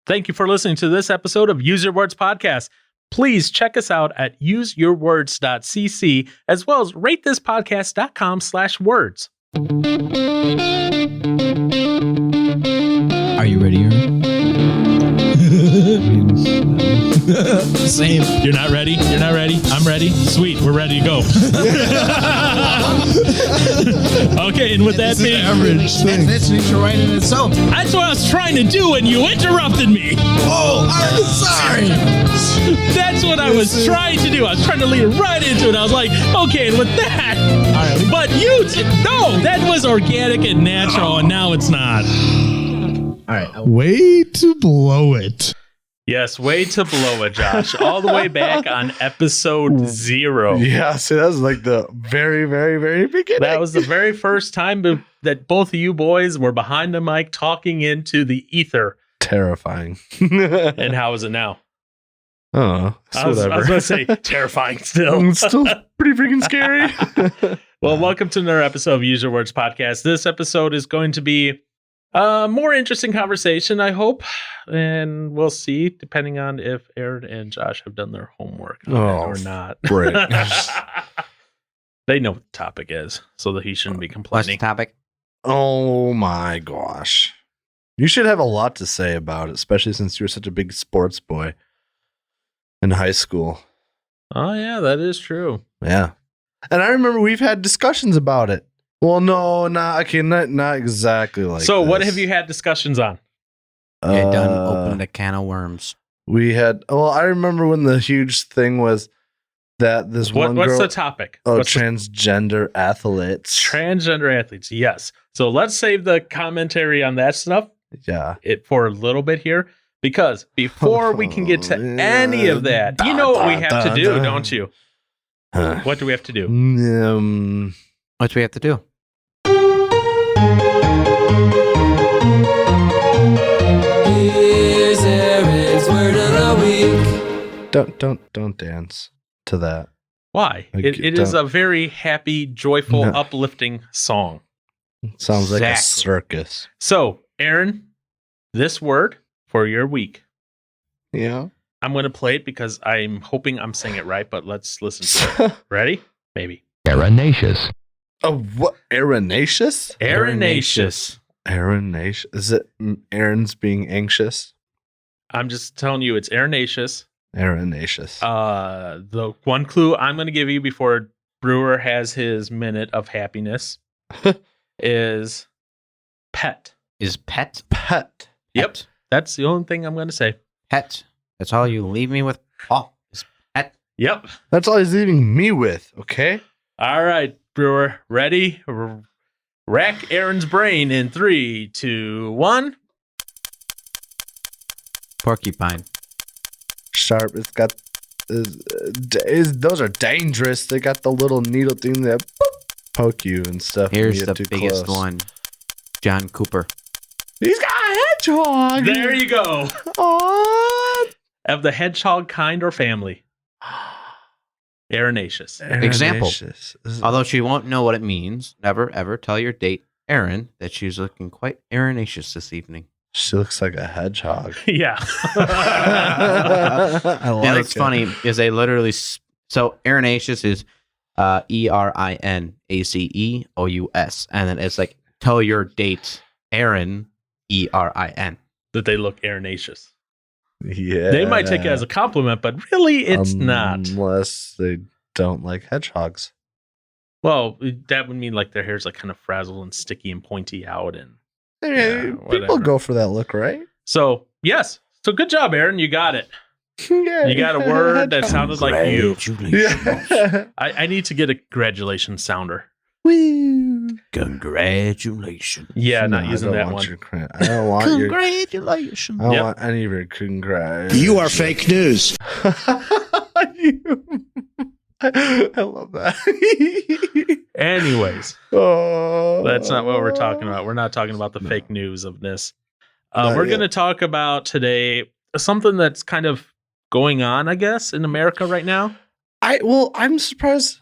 Thank you for listening to this episode of Use Your Words Podcast. Please check us out at useyourwords.cc as well as ratethispodcast.com/words. Are you ready, Aaron? Same. You're not ready? You're not ready? I'm ready. Sweet. We're ready to go. Okay, and with that being average thing. That's right in itself. that's what I was trying to do when you interrupted me. Oh, I'm sorry. That's what I was trying to do. I was trying to lead right into it. I was like, okay, and with that, but no, that was organic and natural, and now it's not. All right. Way to blow it. Yes, way to blow it, Josh. All the way back on episode 0. Yeah, so that was like the very, very, very beginning. That was the very first time that both of you boys were behind the mic talking into the ether. Terrifying. And how is it now? Oh, I was going to say terrifying still. It's still pretty freaking scary. Well, welcome to another episode of Use Your Words Podcast. This episode is going to be a more interesting conversation, I hope. And we'll see, depending on if Aaron and Josh have done their homework on it or not. Right. They know what the topic is, so that he shouldn't be What's the complaining. topic? Oh my gosh. You should have a lot to say about it, especially since you were such a big sports boy in high school. Oh, yeah, that is true. Yeah. And I remember we've had discussions about it. Well, no, not exactly like So, what this. have you had discussions on? It done opened a can of worms. We had, I remember when the huge thing was that this one What's girl, the topic? transgender athletes. Transgender athletes, yes. So let's save the commentary on that stuff Yeah. for a little bit here, because before we can get to any of that, you know what we have to do, don't you? What do we have to do? What do we have to do? Here's Aaron's word of the week. Don't dance to that. Why? It is a very happy, joyful, No. uplifting song. Sounds like a Exactly. circus. So, Aaron, this word for your week. Yeah. I'm going to play it because I'm hoping I'm saying it right, but let's listen to it. Ready? Maybe. Erinaceous. Oh, what? Erinaceous? Erinaceous. Erinaceous. Is it Aaron's being anxious? I'm just telling you, it's erinaceous. Erinaceous. The one clue I'm going to give you before Brewer has his minute of happiness is pet. Is pet? Pet. Yep. That's the only thing I'm going to say. Pet. That's all you leave me with? Oh, is pet. Yep. That's all he's leaving me with, okay? All right, Brewer. Ready? Rack Aaron's brain in 3, 2, 1. Porcupine. Sharp. It's got. Those are dangerous. They got the little needle thing that poke you and stuff. when Here's you the get too biggest close. one. John Cooper. He's got a hedgehog. There you go. Aww. Of the hedgehog kind or family. Erinaceous. Example. Erinaceous. Although she won't know what it means, never ever tell your date, Aaron, that she's looking quite erinaceous this evening. She looks like a hedgehog. Yeah. I like And what's it. funny is they literally, so erinaceous is ERINACEOUS. And then it's like, tell your date, Aaron, ERIN. That they look erinaceous. Yeah. They might take it as a compliment, but really it's not. Unless they don't like hedgehogs. Well, that would mean like their hair's like kind of frazzled and sticky and pointy out. And People whatever. go for that look, right? so, yes. So good job, Aaron. You got it. Yeah. You got a word that sounded like you. Yeah. I need to get a congratulations sounder. Woo. Congratulations. Yeah, not No, using I don't that want one. your I don't want your. Congratulations. I don't Yep. want any of your congrats. You are fake news. I love that. Anyways, Oh, that's not what we're talking about. We're not talking about the fake news of this. Not We're yet. going to talk about today something that's kind of going on, I guess, in America right now. I'm surprised.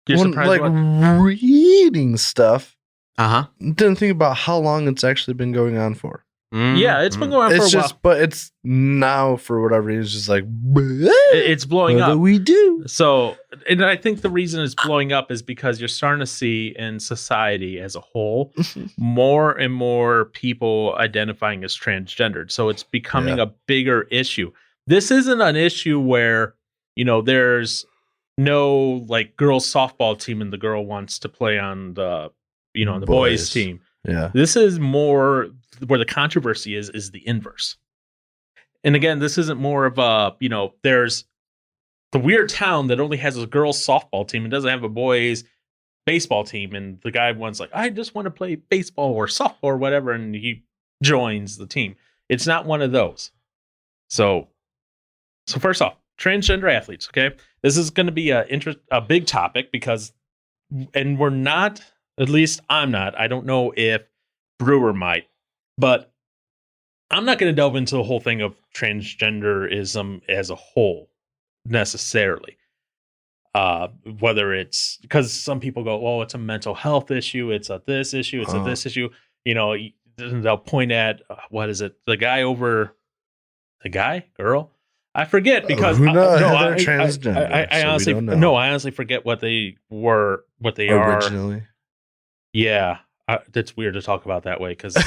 You're when, surprised like what? reading stuff. Uh-huh. Didn't think about how long it's actually been going on for. Yeah, it's been going on for It's a while. just, but it's now for whatever reason, it's just like, It's blowing what up. do we do? So, and I think the reason it's blowing up is because you're starting to see in society as a whole more and more people identifying as transgendered. So it's becoming a bigger issue. This isn't an issue where, there's no like girls softball team and the girl wants to play on the, the boys team. Yeah. This is more where the controversy is the inverse. And again, this isn't more of a, there's the weird town that only has a girls softball team and doesn't have a boys baseball team. And the guy wants like, I just want to play baseball or softball or whatever. And he joins the team. It's not one of those. So first off, transgender athletes. Okay. This is going to be a big topic because, and we're not, at least I'm not, I don't know if Brewer might, but I'm not going to delve into the whole thing of transgenderism as a whole necessarily. Whether it's because some people go, oh, it's a mental health issue, it's a this issue, it's a this issue. They'll point at what is it? The guy, girl. I forget because they're I honestly don't know. I honestly forget what they are Originally. Yeah, that's weird to talk about that way because.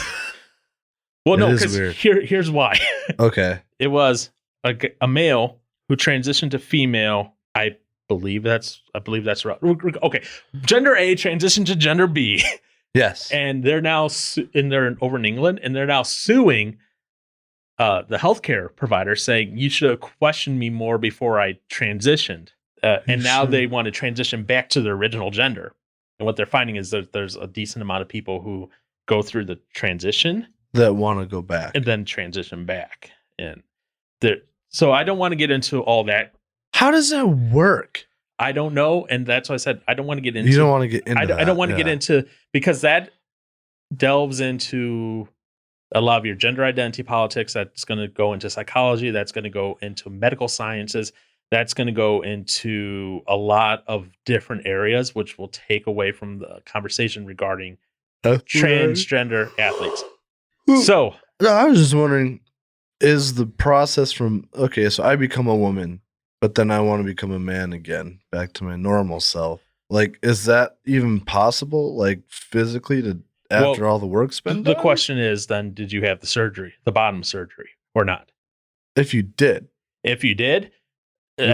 Well, no, because here's why. Okay. It was a male who transitioned to female. I believe that's right. Okay, gender A transitioned to gender B. Yes. And they're now they're over in England, and they're now suing the healthcare provider, saying you should have questioned me more before I transitioned. And now they want to transition back to their original gender. And what they're finding is that there's a decent amount of people who go through the transition that want to go back and then transition back. And so I don't want to get into all that. How does that work? I don't know, and that's why I said I don't want to get into. You don't want to get into. I don't want to get into because that delves into a lot of your gender identity politics. That's going to go into psychology. That's going to go into medical sciences. That's going to go into a lot of different areas, which will take away from the conversation regarding transgender athletes. So I was just wondering, is the process from so I become a woman, but then I want to become a man again, back to my normal self. Like, is that even possible? Like physically after all the work's been done? The question is then, did you have the surgery, the bottom surgery, or not? If you did, you're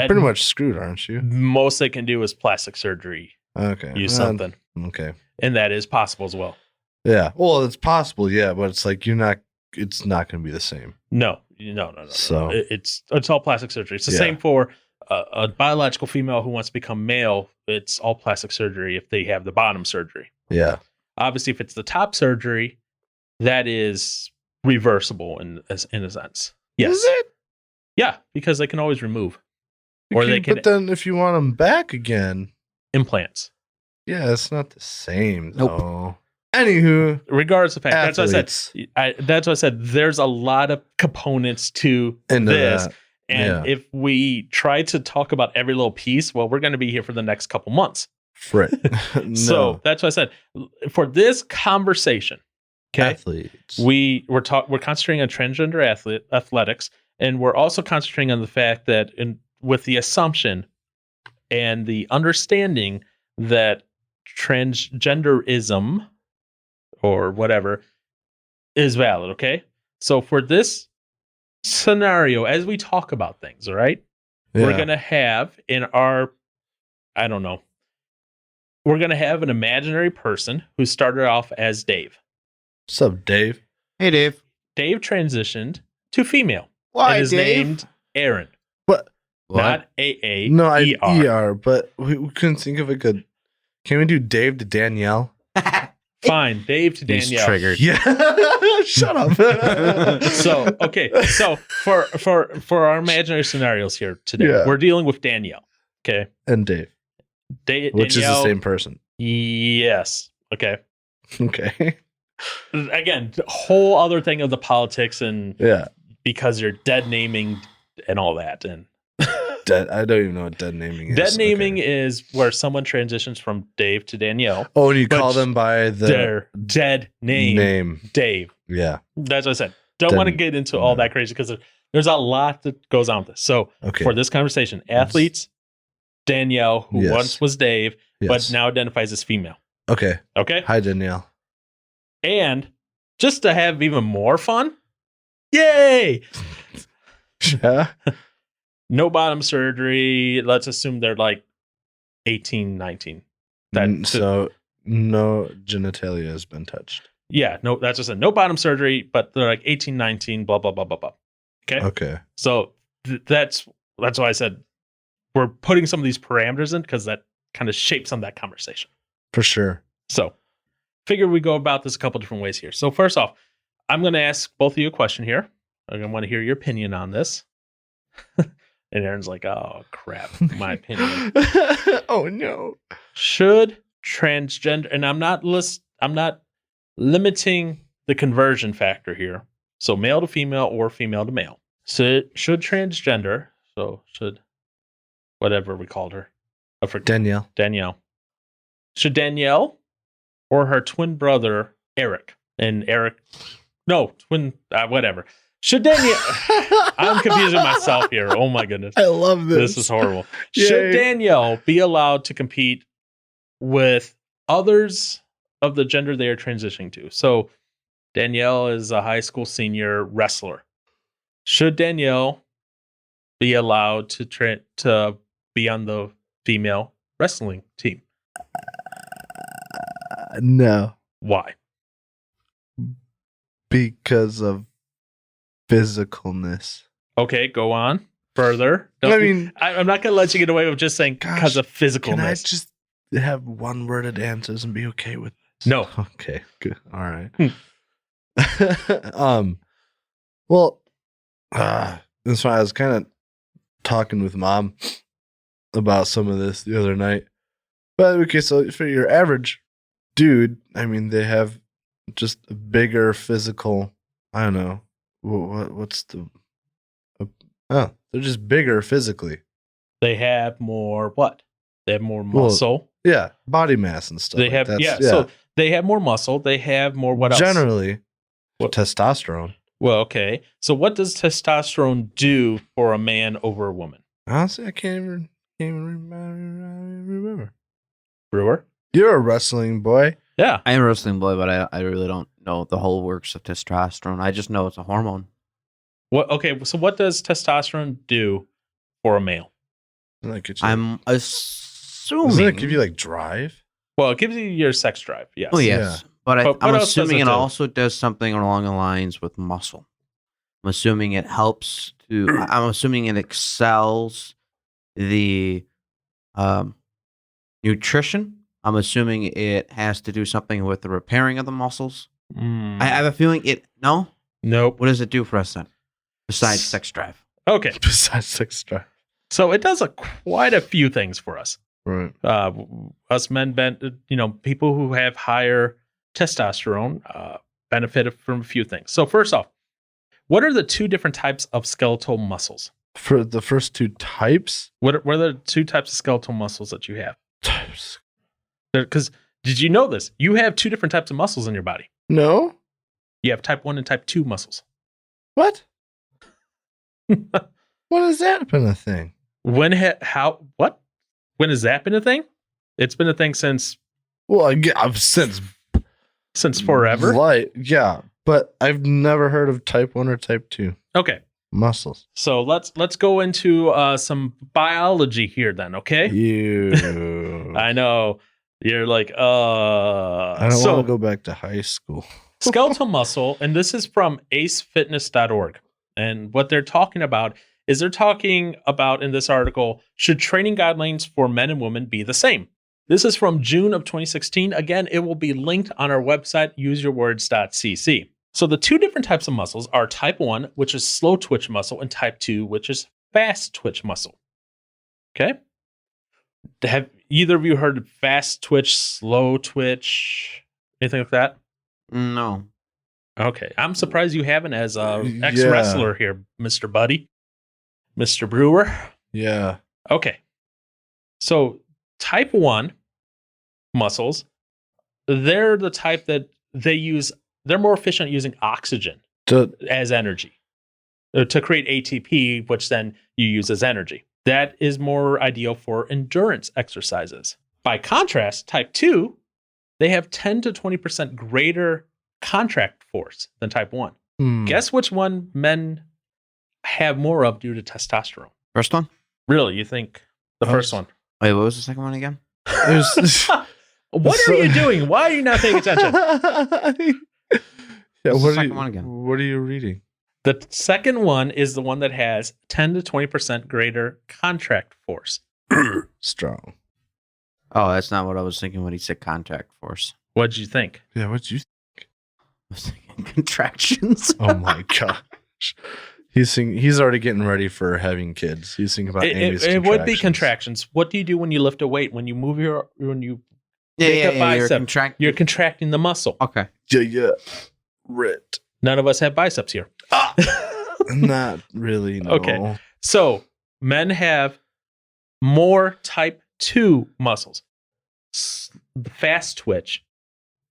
pretty much screwed, aren't you? Most they can do is plastic surgery. Okay. Use something. Okay. And that is possible as well. Yeah. Well, it's possible, yeah, but it's like it's not going to be the same. No. So it's all plastic surgery. It's the same for a biological female who wants to become male. It's all plastic surgery if they have the bottom surgery. Yeah. Obviously, if it's the top surgery, that is reversible in a sense. Yes. Is it? Yeah, because they can always remove. Or they can But then if you want them back again, implants. yeah, it's not the same Nope. though. Anywho, Regardless of the fact, athletes. that's what I said. There's a lot of components to Into this. that. And if we try to talk about every little piece, well, we're going to be here for the next couple months. Frick. No. So that's what I said. For this conversation, okay, Athletes. we're concentrating on transgender athletics, and we're also concentrating on the fact that with the assumption and the understanding that transgenderism or whatever is valid. Okay, so for this scenario, as we talk about things, all right, we're gonna have we're gonna have an imaginary person who started off as Dave. What's up, Dave? Hey, Dave. Dave transitioned to female. Why, and is Dave? named Aaron, What? not A. No, E-R. ER, but we couldn't think of a good. Can we do Dave to Danielle? Fine, Dave to He's Danielle. triggered. Yeah. Shut up. So for our imaginary scenarios here today, we're dealing with Danielle. Okay, and Dave, which is the same person. Yes. Okay. Okay. Again, whole other thing of the politics and Yeah. because you're dead naming and all that, and Dead. I don't even know what dead naming is. Dead naming Okay. is where someone transitions from Dave to Danielle. Oh, and you but call them by Their dead name, Dave. Yeah. That's what I said. Don't Dead- want to get into all that crazy because there's a lot that goes on with this. So Okay. for this conversation, athletes, Danielle, who Yes. once was Dave, but Yes. now identifies as female. Okay. Okay. Hi, Danielle. And just to have even more fun, yay! Yeah. No bottom surgery. Let's assume they're like 18, 19. So no genitalia has been touched. Yeah, no, that's just no bottom surgery, but they're like 18, 19, blah, blah, blah, blah, blah. Okay. Okay. So that's why I said we're putting some of these parameters in because that kind of shapes on that conversation. For sure. So figure we go about this a couple different ways here. So first off, I'm going to ask both of you a question here. I want to hear your opinion on this. And Aaron's like, oh, crap, my opinion. Oh, no. Should transgender, and I'm not limiting the conversion factor here. So male to female or female to male. So should transgender, so should whatever we called her. I forget. Danielle. Should Danielle or her twin brother, Eric, whatever. Should Danielle, I'm confusing myself here. Oh my goodness. I love This is horrible. Yay. Should Danielle be allowed to compete with others of the gender they are transitioning to? So Danielle is a high school senior wrestler. Should Danielle be allowed to be on the female wrestling team? No. Why? Because of physicalness. Okay, go on further. I mean, I'm not going to let you get away with just saying Gosh, because of physicalness. can I just have one-worded answers and be okay with this? No. Okay, good. All right. Hmm. Well, that's why I was kind of talking with Mom about some of this the other night. But okay, so for your average dude, I mean, they have just a bigger physical. I don't know what's the. They're just bigger physically. They have more what? They have more Well, muscle. Yeah, body mass and stuff. They like have that. So they have more muscle. They have more what else? Generally, What? testosterone. Well, okay. So what does testosterone do for a man over a woman? Honestly, I can't even remember. Brewer? You're a wrestling boy. Yeah. I am a wrestling boy, but I really don't know the whole works of testosterone. I just know it's a hormone. What? Okay. So what does testosterone do for a male? I'm assuming. Doesn't it give you like drive? Well, it gives you your sex drive. Yes. Oh, yes. Yeah. But But I'm what else does assuming it it do? also does something along the lines with muscle. I'm assuming it helps to. I'm assuming it excels the nutrition. I'm assuming it has to do something with the repairing of the muscles. I have a feeling it. No? Nope. What does it do for us then? Besides sex drive. Okay. Besides sex drive. So it does quite a few things for us. Right. Us men, people who have higher testosterone benefit from a few things. So first off, what are the two different types of skeletal muscles? For the first two types? What are the two types of skeletal muscles that you have? Types. Because did you know this? You have two different types of muscles in your body. No? You have type 1 and type 2 muscles. What? When has that been a thing? When has that been a thing? It's been a thing since Well, since forever. Yeah, but I've never heard of type 1 or type 2 Okay. muscles. So let's go into some biology here then, okay? You. I know. You're like, I don't want to go back to high school. skeletal muscle, and this is from acefitness.org. And what they're talking about is in this article, should training guidelines for men and women be the same? This is from June of 2016. Again, it will be linked on our website, useyourwords.cc. So the two different types of muscles are type 1, which is slow twitch muscle, and type 2, which is fast twitch muscle. Okay? Have either of you heard of fast twitch, slow twitch, anything like that? No. Okay. I'm surprised you haven't as a ex-wrestler here, Mr. Buddy. Mr. Brewer. Yeah. Okay. So type 1 muscles, they're the type that they're more efficient using oxygen as energy to create ATP, which then you use as energy. That is more ideal for endurance exercises. By contrast, type 2, they have 10 to 20% greater contract force than type 1. Guess which one men have more of due to testosterone? First one? Really, you think the first one? Wait, what was the second one again? What are you doing? Why are you not paying attention? Yeah, What's the what are second you, one again? What are you reading? The second one is the one that has 10 to 20% greater contract force. Strong. Oh, that's not what I was thinking when he said contact force. What'd you think? Yeah, what'd you I was thinking contractions. Oh my gosh. He's already getting ready for having kids. He's thinking about Amy's It would be contractions. contractions. What do you do when you lift a weight? When you move when you Yeah, make a bicep, you're contracting the muscle. Okay. Yeah. Rit. None of us have biceps here. Not really, no. Okay. So men have more type 2 muscles, fast twitch,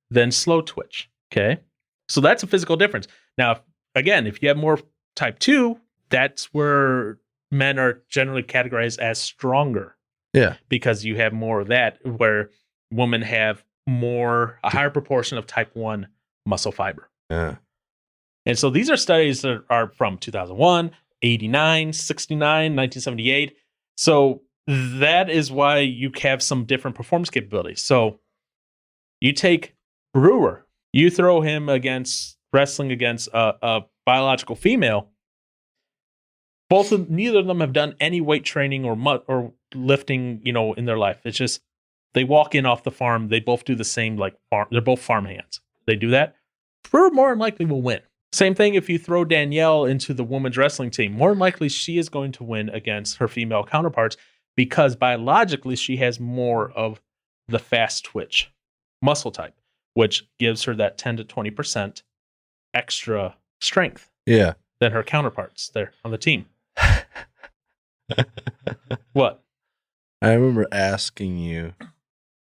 than slow twitch. Okay. So that's a physical difference. Now, again, if you have more type 2, that's where men are generally categorized as stronger. Yeah. Because you have more of that, where women have a higher proportion of type 1 muscle fiber. Yeah. And so these are studies that are from 2001, 89, 69, 1978. So that is why you have some different performance capabilities. So you take Brewer, you throw him wrestling against a biological female. Neither of them have done any weight training or lifting, in their life. It's just they walk in off the farm. They both do the same, they're both farm hands. They do that. Brewer more than likely will win. Same thing if you throw Danielle into the women's wrestling team. More than likely, she is going to win against her female counterparts because biologically she has more of the fast twitch muscle type, which gives her that 10 to 20% extra strength than her counterparts there on the team. What? I remember asking you,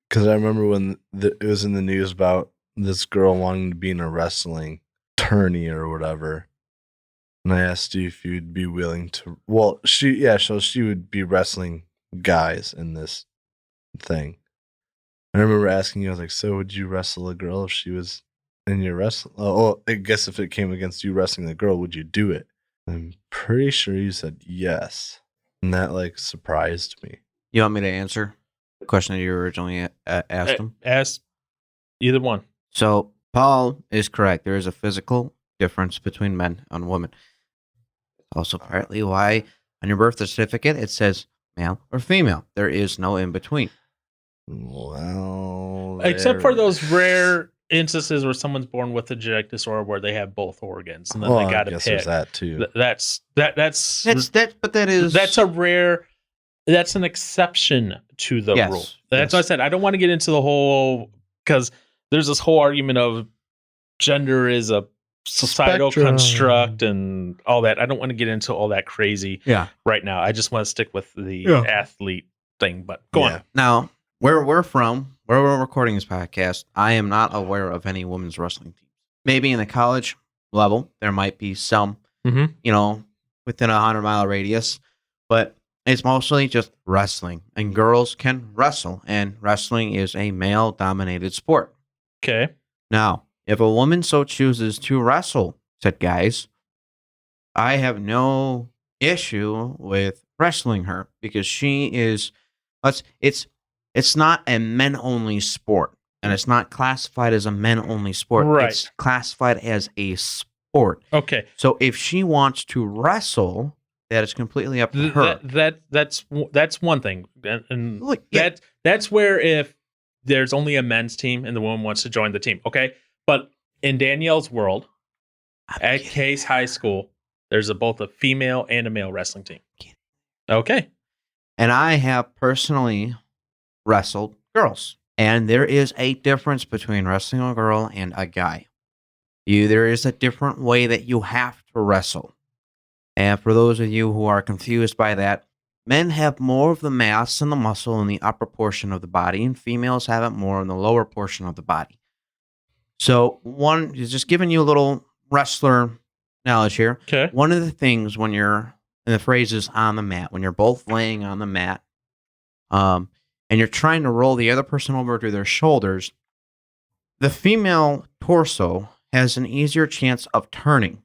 because I remember when it was in the news about this girl wanting to be in a wrestling tourney or whatever. And I asked you if you'd be willing to. Well, so she would be wrestling guys in this thing. I remember asking you, I was like, so would you wrestle a girl if she was in your wrestling? Oh, I guess if it came against you wrestling the girl, would you do it? I'm pretty sure you said yes. And that surprised me. You want me to answer the question that you originally asked him? Ask either one. So Paul is correct. There is a physical difference between men and women. Also partly why on your birth certificate it says male or female. There is no in between. Well, except for those rare instances where someone's born with a genetic disorder where they have both organs and then they got to pick. There's that too. That's an exception to the rule. That's what I said. I don't want to get into the whole, because there's this whole argument of gender is a societal construct and all that. I don't want to get into all that crazy right now. I just want to stick with the athlete thing, but go on. Now, where we're recording this podcast, I am not aware of any women's wrestling teams. Maybe in the college level, there might be some, within a 100-mile radius, but it's mostly just wrestling, and girls can wrestle, and wrestling is a male-dominated sport. Okay. Now, if a woman so chooses to wrestle, said guys, I have no issue with wrestling her because she is. It's not a men-only sport, and it's not classified as a men-only sport. Right. It's classified as a sport. Okay. So if she wants to wrestle, that is completely up to her. That's one thing, and that's where if there's only a men's team and the woman wants to join the team, okay. But in Danielle's world, at Case High School, there's both a female and a male wrestling team. Okay. And I have personally wrestled girls. And there is a difference between wrestling a girl and a guy. There is a different way that you have to wrestle. And for those of you who are confused by that, men have more of the mass and the muscle in the upper portion of the body, and females have it more in the lower portion of the body. So one is just giving you a little wrestler knowledge here. Okay. One of the things when you're, and the phrase is on the mat, when you're both laying on the mat, and you're trying to roll the other person over to their shoulders, the female torso has an easier chance of turning.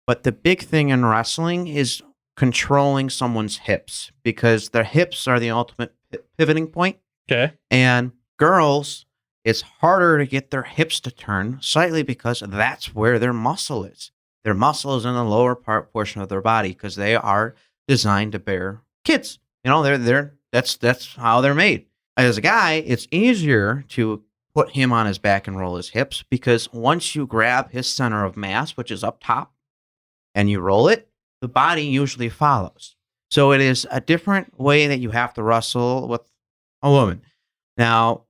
But the big thing in wrestling is controlling someone's hips, because their hips are the ultimate pivoting point. Okay. And girls, it's harder to get their hips to turn slightly because that's where their muscle is. Their muscle is in the lower portion of their body because they are designed to bear kids. You know, that's how they're made. As a guy, it's easier to put him on his back and roll his hips, because once you grab his center of mass, which is up top, and you roll it, the body usually follows. So it is a different way that you have to wrestle with a woman. Now,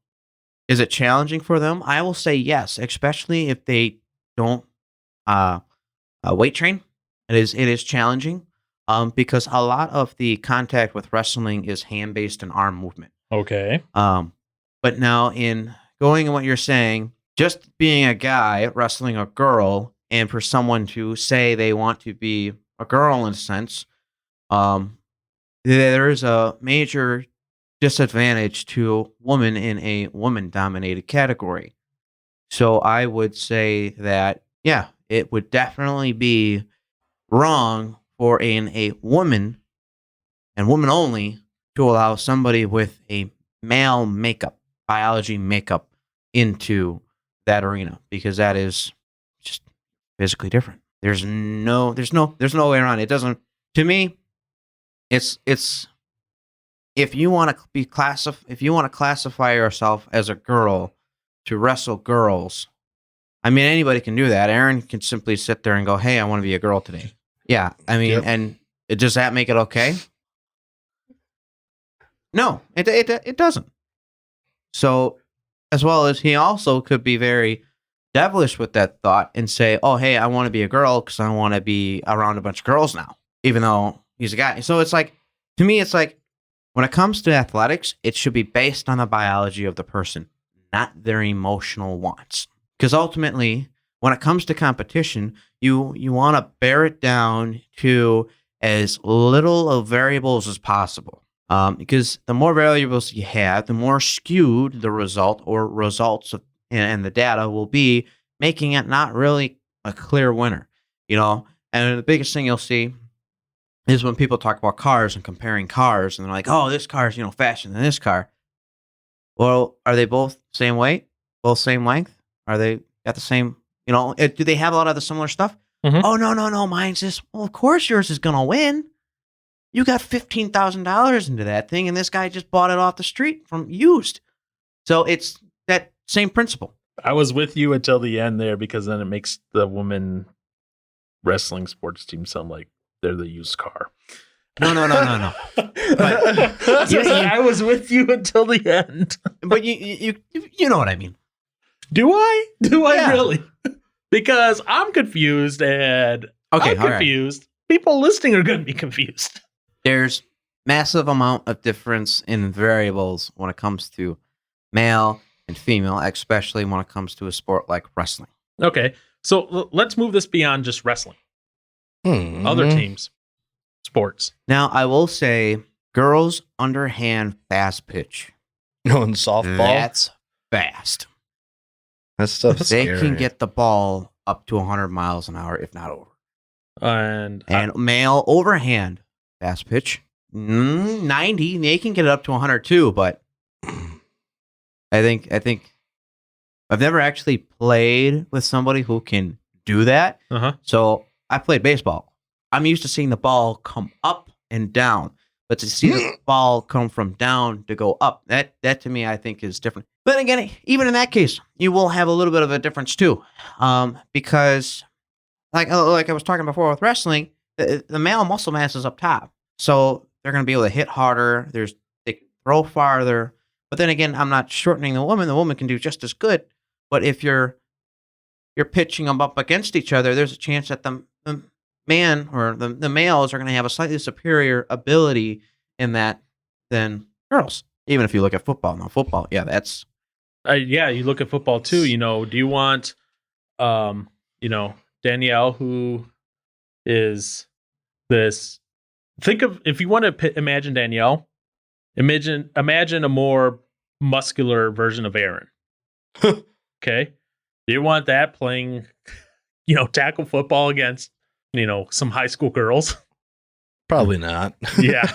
is it challenging for them? I will say yes, especially if they don't weight train. It is challenging because a lot of the contact with wrestling is hand-based and arm movement. Okay. But now in going on what you're saying, just being a guy wrestling a girl, and for someone to say they want to be a girl in a sense, there is a major disadvantage to a woman in a woman-dominated category. So I would say that, yeah, it would definitely be wrong for a woman, and woman only, to allow somebody with a male makeup, biology makeup, into that arena, because that is just physically different. There's no way around it. It doesn't, to me, it's if you want to classify yourself as a girl to wrestle girls, I mean, anybody can do that. Aaron can simply sit there and go, "Hey, I want to be a girl today." Yeah, I mean, Yep. and does that make it okay? No, it doesn't. So, as well as he also could be very devilish with that thought and say, "Oh, hey, I want to be a girl because I want to be around a bunch of girls now," even though he's a guy. So it's like, to me, it's like, when it comes to athletics, it should be based on the biology of the person, not their emotional wants. Because ultimately, when it comes to competition, you want to bear it down to as little of variables as possible. Because the more variables you have, the more skewed the result or results and the data will be, making it not really a clear winner. You know, and the biggest thing you'll see is when people talk about cars and comparing cars, and they're like, "Oh, this car is, faster than this car." Well, are they both same weight, both same length? Are they got the same? Do they have a lot of the similar stuff? Mhm. Oh, no, mine's this. Well, of course yours is gonna win. You got $15,000 into that thing, and this guy just bought it off the street from used. So it's that same principle. I was with you until the end there, because then it makes the women wrestling sports team sound like they're the used car. No. I was with you until the end. But you know what I mean. Do I? Do I Yeah. really? Because I'm confused, and Okay, I'm all right. confused. People listening are going to be confused. There's massive amount of difference in variables when it comes to male and female, especially when it comes to a sport like wrestling. Okay, so let's move this beyond just wrestling. Other teams, sports. Now, I will say, girls' underhand fast pitch. No, in softball, That's fast. that stuff's They scary. can get the ball up to 100 miles an hour, if not over. And Male overhand fast pitch, 90. They can get it up to 102, but I think I've never actually played with somebody who can do that. uh-huh. So I played baseball. I'm used to seeing the ball come up and down, but to see the ball come from down to go up, that to me, I think, is different. But again, even in that case, you will have a little bit of a difference too, because like I was talking before with wrestling, the male muscle mass is up top, so they're going to be able to hit harder. They can throw farther. But then again, I'm not shortening the woman. The woman can do just as good. But if you're pitching them up against each other, there's a chance that the man or the males are going to have a slightly superior ability in that than girls. Even if you look at football, that's Yeah, you look at football too. Do you want, Danielle, who is this? Think of, if you want to imagine Danielle, imagine a more muscular version of Aaron. Okay, do you want that playing, tackle football against, some high school girls? Probably not. Yeah.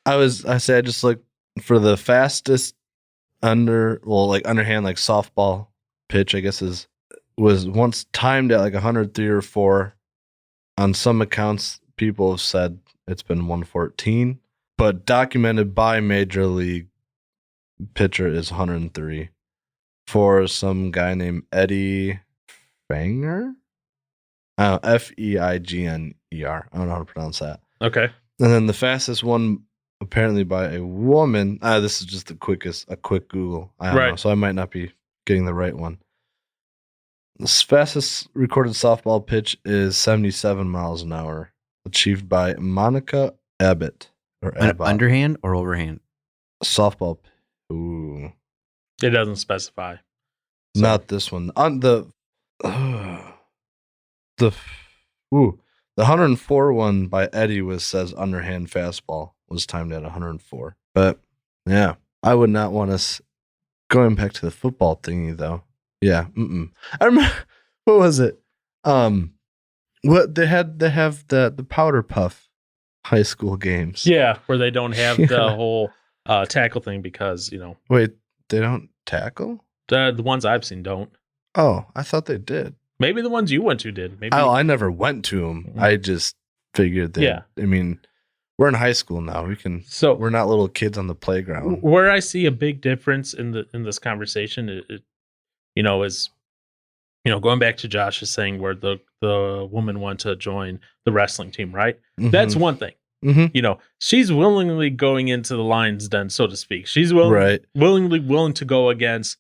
I just looked for the fastest underhand like softball pitch, I guess was once timed at like 103 or 4. On some accounts, people have said it's been 114, but documented by Major League pitcher is 103 for some guy named Eddie Feiger. Feigner. I don't know how to pronounce that. Okay. And then the fastest one, apparently by a woman. This is just a quick Google. I don't know, so I might not be getting the right one. The fastest recorded softball pitch is 77 miles an hour, achieved by Monica Abbott. Underhand or overhand? Softball. Ooh. It doesn't specify. So. Not this one. On the 104 one by Eddie says underhand fastball was timed at 104. But yeah, I would not want us going back to the football thingy though. Yeah. I remember, what was it? What they have the powder puff high school games. Yeah, where they don't have the whole tackle thing because, Wait, they don't tackle? The ones I've seen don't. Oh, I thought they did. Maybe the ones you went to did. Maybe. I never went to them. I just figured that. Yeah. I mean, we're in high school now. We're not little kids on the playground. Where I see a big difference in this conversation, is going back to Josh's saying where the woman wanted to join the wrestling team, right? Mm-hmm. That's one thing. Mm-hmm. She's willingly going into the lion's den, so to speak. She's willingly willing to go against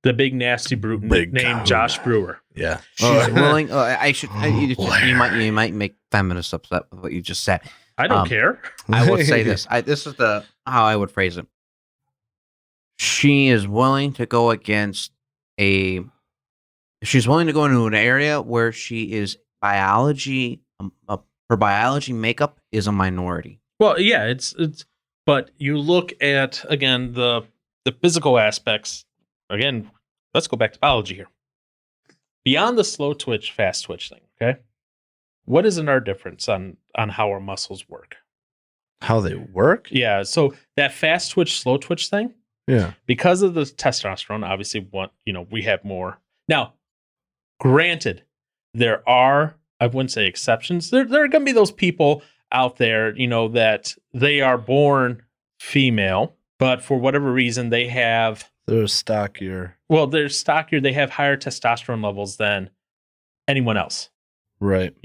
the big nasty brute named Josh Brewer. Yeah, she's willing. You might make feminists upset with what you just said. I don't care. I will say this. This is how I would phrase it. She is willing to go against she's willing to go into an area where she is her biology makeup is a minority. Well, yeah, it's but you look at, again, the physical aspects. Again, let's go back to biology here. Beyond the slow twitch, fast twitch thing, okay? What is our difference on how our muscles work? How they work? Yeah, so that fast twitch, slow twitch thing, yeah, because of the testosterone, obviously, we have more. Now, granted, there are, I wouldn't say exceptions. There are going to be those people out there, that they are born female, but for whatever reason, they're stockier. Well, they're stockier. They have higher testosterone levels than anyone else. Right.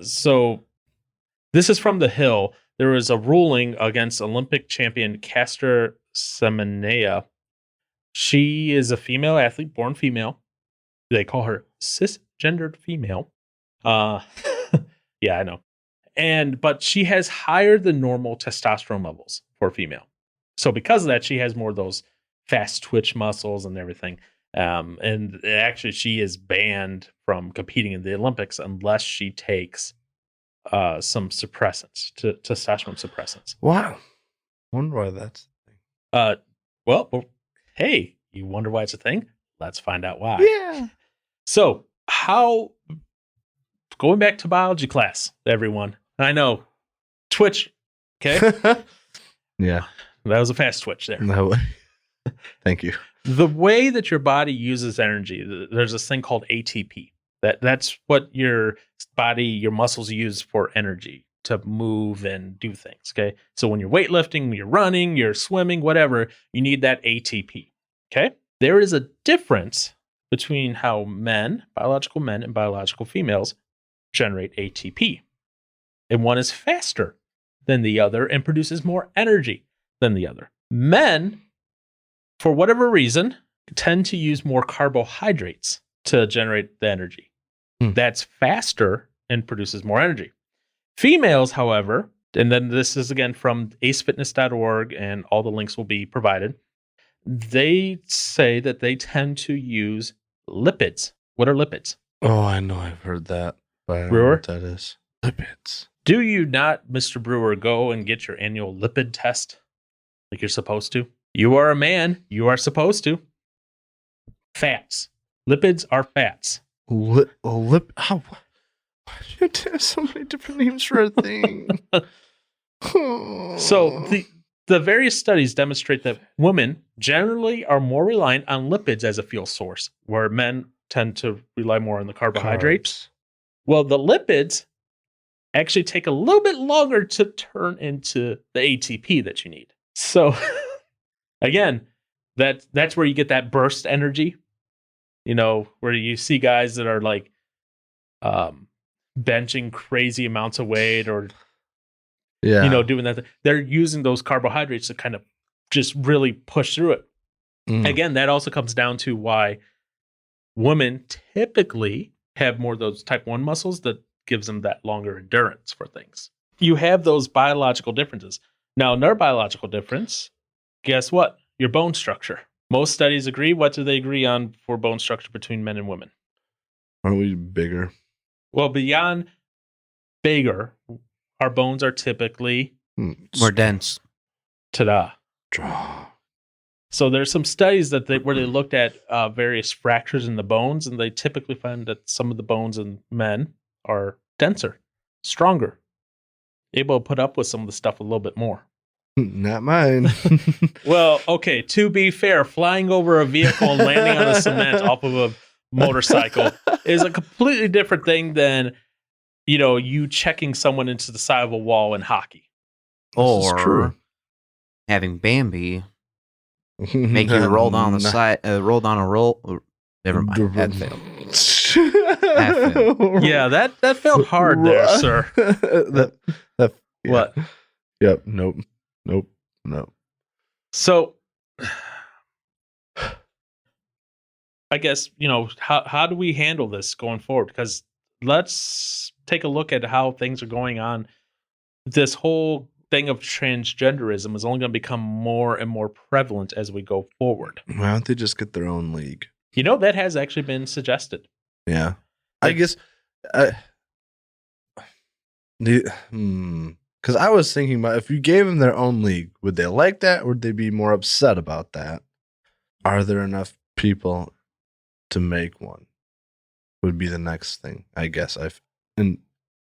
So this is from The Hill. There was a ruling against Olympic champion Caster Semenya. She is a female athlete, born female. They call her cisgendered female. Yeah, I know. But she has higher than normal testosterone levels for a female. So because of that, she has more of those fast twitch muscles and everything. And actually, she is banned from competing in the Olympics unless she takes some suppressants, testosterone suppressants. Wow. Wonder why that's a thing. Well, hey, you wonder why it's a thing? Let's find out why. Yeah. So, going back to biology class, everyone. I know. Twitch. Okay. Yeah. That was a fast twitch there. No. Thank you. The way that your body uses energy, there's this thing called ATP. That's what your body, your muscles use for energy to move and do things. Okay. So when you're weightlifting, you're running, you're swimming, whatever, you need that ATP. Okay. There is a difference between how biological men and biological females generate ATP. And one is faster than the other and produces more energy than the other. Men, for whatever reason, tend to use more carbohydrates to generate the energy. That's faster and produces more energy. Females, however, and then this is again from acefitness.org, and all the links will be provided. They say that they tend to use lipids. What are lipids? Oh, I know I've heard that, but I don't know Brewer? what that is. Lipids. Do you not, Mr. Brewer, go and get your annual lipid test like you're supposed to? You are a man. You are supposed to. Fats. Lipids are fats. How? You have so many different names for a thing. So the various studies demonstrate that women generally are more reliant on lipids as a fuel source, where men tend to rely more on the carbohydrates. Well, the lipids actually take a little bit longer to turn into the ATP that you need. So again, that's where you get that burst energy, where you see guys that are like benching crazy amounts of weight or doing that. They're using those carbohydrates to kind of just really push through it. Again, that also comes down to why women typically have more of those type 1 muscles that gives them that longer endurance for things. You have those biological differences. Now, another biological difference, guess what? Your bone structure. Most studies agree. What do they agree on for bone structure between men and women? Aren't we bigger? Well, beyond bigger, our bones are typically more dense. Ta-da. Draw. So there's some studies where they looked at various fractures in the bones, and they typically find that some of the bones in men are denser, stronger, able to put up with some of the stuff a little bit more. Not mine. Well, okay, to be fair, flying over a vehicle and landing on the cement off of a motorcycle is a completely different thing than, you checking someone into the side of a wall in hockey. Or having Bambi make you roll down the side, roll down a roll. Never mind. That failed. Yeah, that felt hard there, sir. Yeah. What? Yep. Nope. So, I guess, how do we handle this going forward? Because let's take a look at how things are going on. This whole thing of transgenderism is only going to become more and more prevalent as we go forward. Why don't they just get their own league? That has actually been suggested. Yeah. I guess because I was thinking about if you gave them their own league, would they like that or would they be more upset about that? Are there enough people to make one? Would be the next thing, I guess.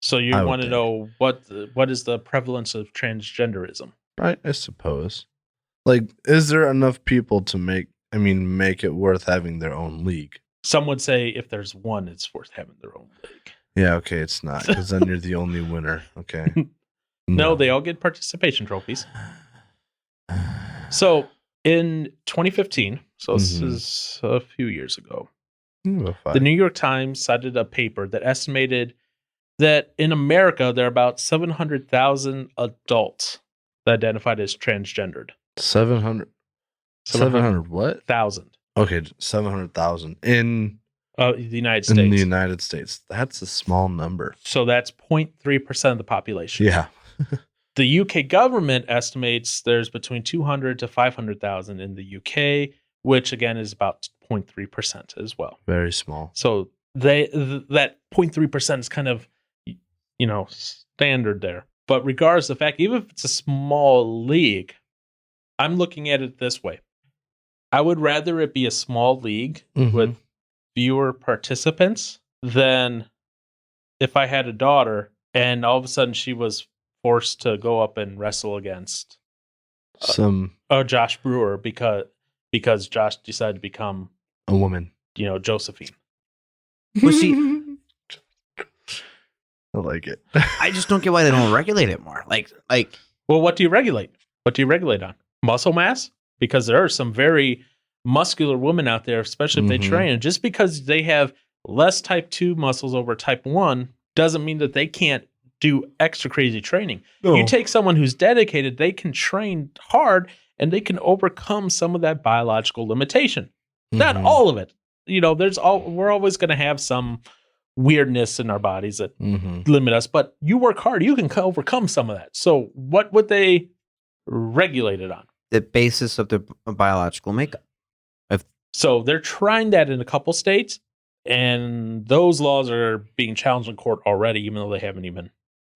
So you want to know what is the prevalence of transgenderism? Right, I suppose. Like, is there enough people to make it worth having their own league? Some would say if there's one, it's worth having their own league. Yeah, okay, it's not, because then you're the only winner. Okay. No, they all get participation trophies. So in 2015, so this is a few years ago, the New York Times cited a paper that estimated that in America, there are about 700,000 adults that identified as transgendered. 700 what? Thousand. Okay, 700,000 in the United States. In the United States. That's a small number. So that's 0.3% of the population. Yeah. The UK government estimates there's between 200 to 500,000 in the UK, which again is about 0.3% as well. Very small. So that 0.3% is kind of, standard there. But regardless of the fact, even if it's a small league, I'm looking at it this way. I would rather it be a small league with fewer participants than if I had a daughter and all of a sudden she was forced to go up and wrestle against Josh Brewer because Josh decided to become a woman. Josephine. Well, see, I like it. I just don't get why they don't regulate it more. Like. Well, what do you regulate? What do you regulate on? Muscle mass? Because there are some very muscular women out there, especially if they train. And just because they have less type 2 muscles over type 1 doesn't mean that they can't do extra crazy training. No. You take someone who's dedicated, they can train hard and they can overcome some of that biological limitation. Not all of it. We're always going to have some weirdness in our bodies that Mhm. limit us. But you work hard, you can overcome some of that. So what would they regulate it on? The basis of the biological makeup. So they're trying that in a couple states, and those laws are being challenged in court already, even though they haven't even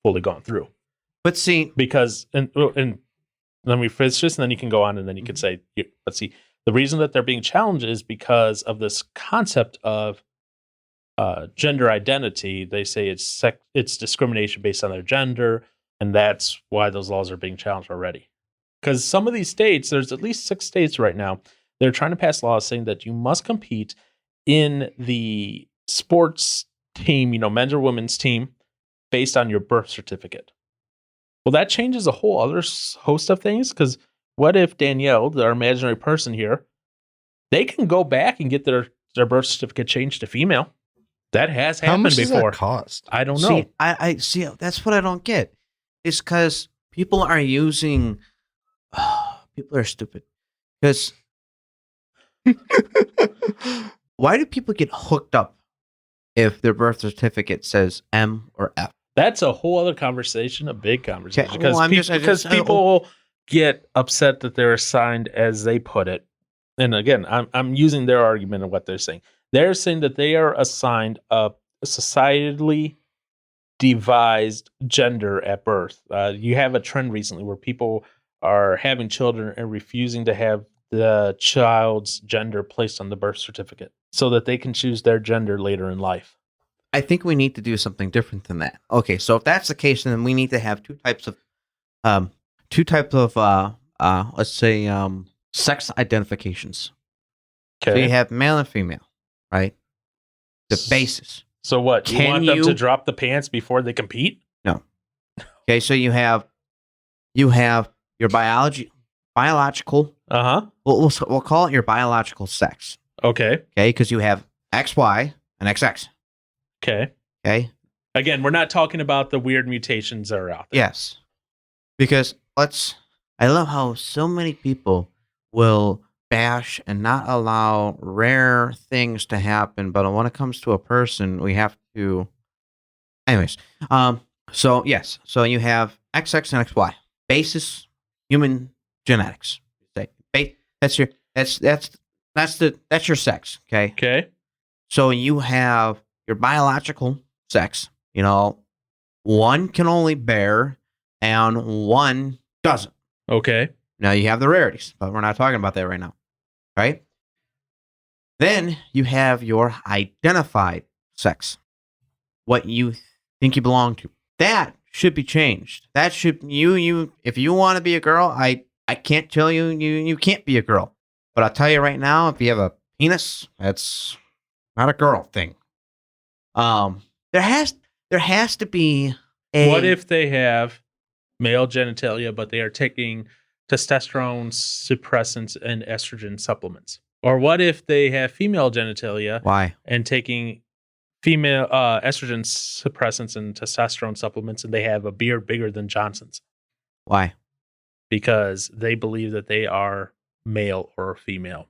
fully gone through. But see, Because and let me finish this, and then you can go on, and then you can say, let's see. The reason that they're being challenged is because of this concept of gender identity. They say it's discrimination based on their gender, and that's why those laws are being challenged already. Because some of these states, there's at least 6 states right now, they're trying to pass laws saying that you must compete in the sports team, men's or women's team, based on your birth certificate. Well, that changes a whole other host of things, because what if Danielle, our imaginary person here, they can go back and get their birth certificate changed to female? That has How happened much does before. that cost? I don't know. see, I see. That's what I don't get. It's because people are using. People are stupid. Because why do people get hooked up if their birth certificate says M or F? That's a whole other conversation, a big conversation. Okay, Because, well, because people get upset that they're assigned, as they put it. And again, I'm using their argument of what they're saying. They're saying that they are assigned a societally devised gender at birth. You have a trend recently where people are having children and refusing to have the child's gender placed on the birth certificate so that they can choose their gender later in life. I think we need to do something different than that. Okay, so if that's the case, then we need to have two types of let's say sex identifications. So you have male and female, right? The basis. So what? You Can want them you- to drop the pants before they compete? Okay, so you have your biological. We'll call it your biological sex. Okay. Okay, because you have XY and XX. Okay. Okay. Again, we're not talking about the weird mutations that are out there. Yes. Because I love how so many people will bash and not allow rare things to happen, but when it comes to a person, we have to. Anyways, so yes, so you have XX and XY, basis human genetics. That's your sex. Okay. Okay. So you have your biological sex. One can only bear and one doesn't. Okay. Now you have the rarities, but we're not talking about that right now. Right? Then you have your identified sex. What you think you belong to. That should be changed. That should you if you want to be a girl, I can't tell you can't be a girl. But I'll tell you right now, if you have a penis, that's not a girl thing. There has to be a. What if they have male genitalia, but they are taking testosterone suppressants and estrogen supplements? Or what if they have female genitalia Why? and taking female estrogen suppressants and testosterone supplements, and they have a beard bigger than Johnson's? Why? Because they believe that they are male or female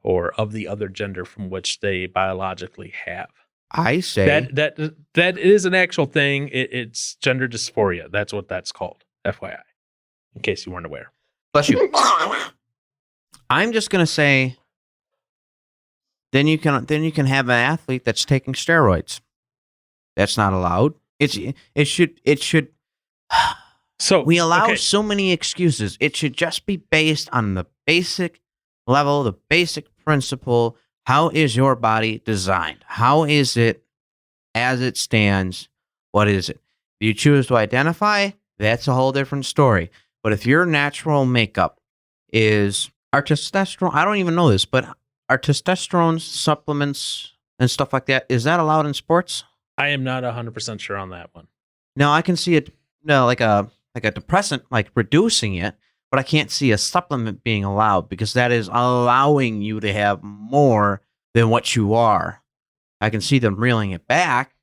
or of the other gender from which they biologically have. I say That is an actual thing. It's gender dysphoria. That's what that's called. FYI, in case you weren't aware. Bless you. I'm just gonna say. Then you can have an athlete that's taking steroids. That's not allowed. It should. So We allow okay. so many excuses. It should just be based on the basic level, the basic principle. How is your body designed? How is it as it stands? What is it? If you choose to identify, that's a whole different story. But if your natural makeup is our testosterone, I don't even know this, but are testosterone supplements and stuff like that, is that allowed in sports? I am not 100% sure on that one. No, I can see it. No, like a depressant, like reducing it, but I can't see a supplement being allowed because that is allowing you to have more than what you are. I can see them reeling it back.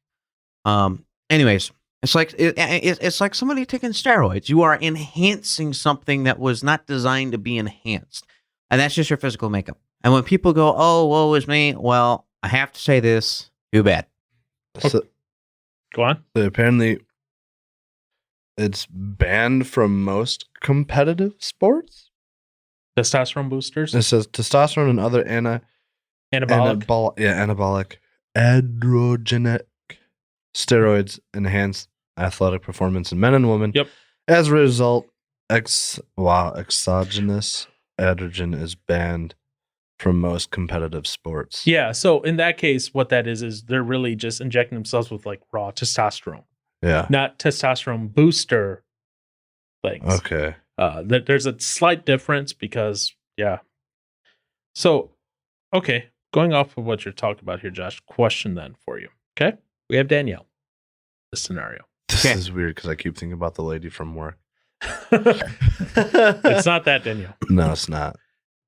Anyways, it's like somebody taking steroids. You are enhancing something that was not designed to be enhanced, and that's just your physical makeup. And when people go, "Oh, woe is me," well, I have to say this. Too bad. So, Go on. apparently, it's banned from most competitive sports. Testosterone boosters, It says testosterone and other anabolic. anabolic androgenic steroids enhance athletic performance in men and women. Yep. As a result, exogenous androgen is banned from most competitive sports. Yeah. So in that case, what that is they're really just injecting themselves with like raw testosterone, Yeah. not testosterone booster things. Okay. There's a slight difference because, yeah. So, okay, going off of what you're talking about here, Josh, question then for you. Okay. We have Danielle. This scenario. This Okay. is weird because I keep thinking about the lady from work. It's not that Danielle, No, it's not.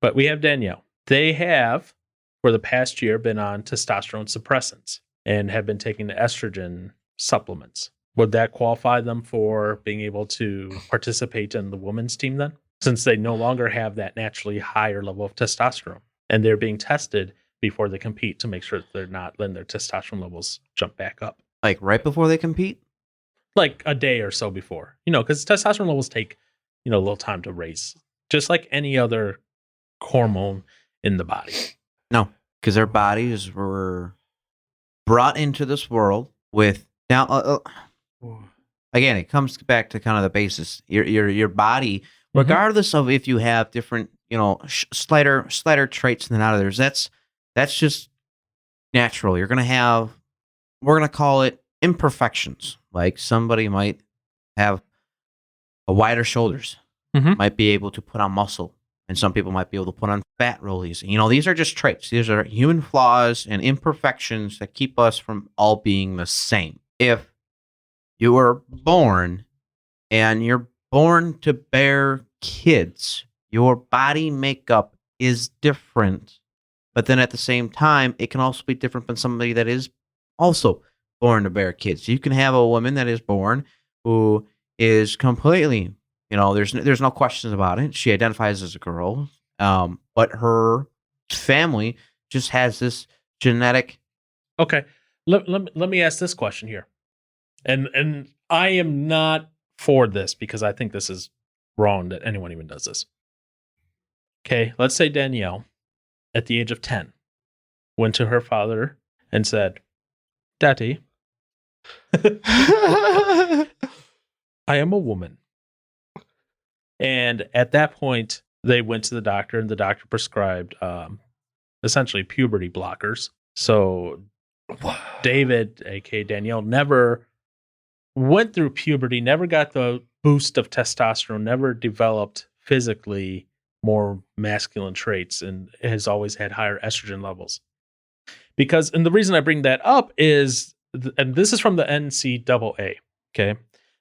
but we have Danielle. They have, for the past year, been on testosterone suppressants and have been taking the estrogen supplements. Would that qualify them for being able to participate in the women's team then? Since they no longer have that naturally higher level of testosterone and they're being tested before they compete to make sure that they're not letting their testosterone levels jump back up. Like right before they compete? Like a day or so before, because testosterone levels take, a little time to raise, just like any other hormone in the body. No, because their bodies were brought into this world with now. Again, it comes back to kind of the basis. Your body, regardless of if you have different, slighter traits than others, that's just natural. You're gonna have, we're gonna call it imperfections. Like somebody might have a wider shoulders, might be able to put on muscle, and some people might be able to put on fat real easy. These are just traits. These are human flaws and imperfections that keep us from all being the same. If you were born and you're born to bear kids, your body makeup is different. But then at the same time, it can also be different from somebody that is also born to bear kids. You can have a woman that is born who is completely, there's no questions about it. She identifies as a girl, but her family just has this genetic. Okay, let me ask this question here, and I am not for this because I think this is wrong that anyone even does this. Okay, let's say Danielle, at the age of 10, went to her father and said, "Daddy, I am a woman." And at that point, they went to the doctor, and the doctor prescribed essentially puberty blockers. So David, aka Danielle, never went through puberty, never got the boost of testosterone, never developed physically more masculine traits, and has always had higher estrogen levels. Because, and the reason I bring that up is, and this is from the NCAA, okay?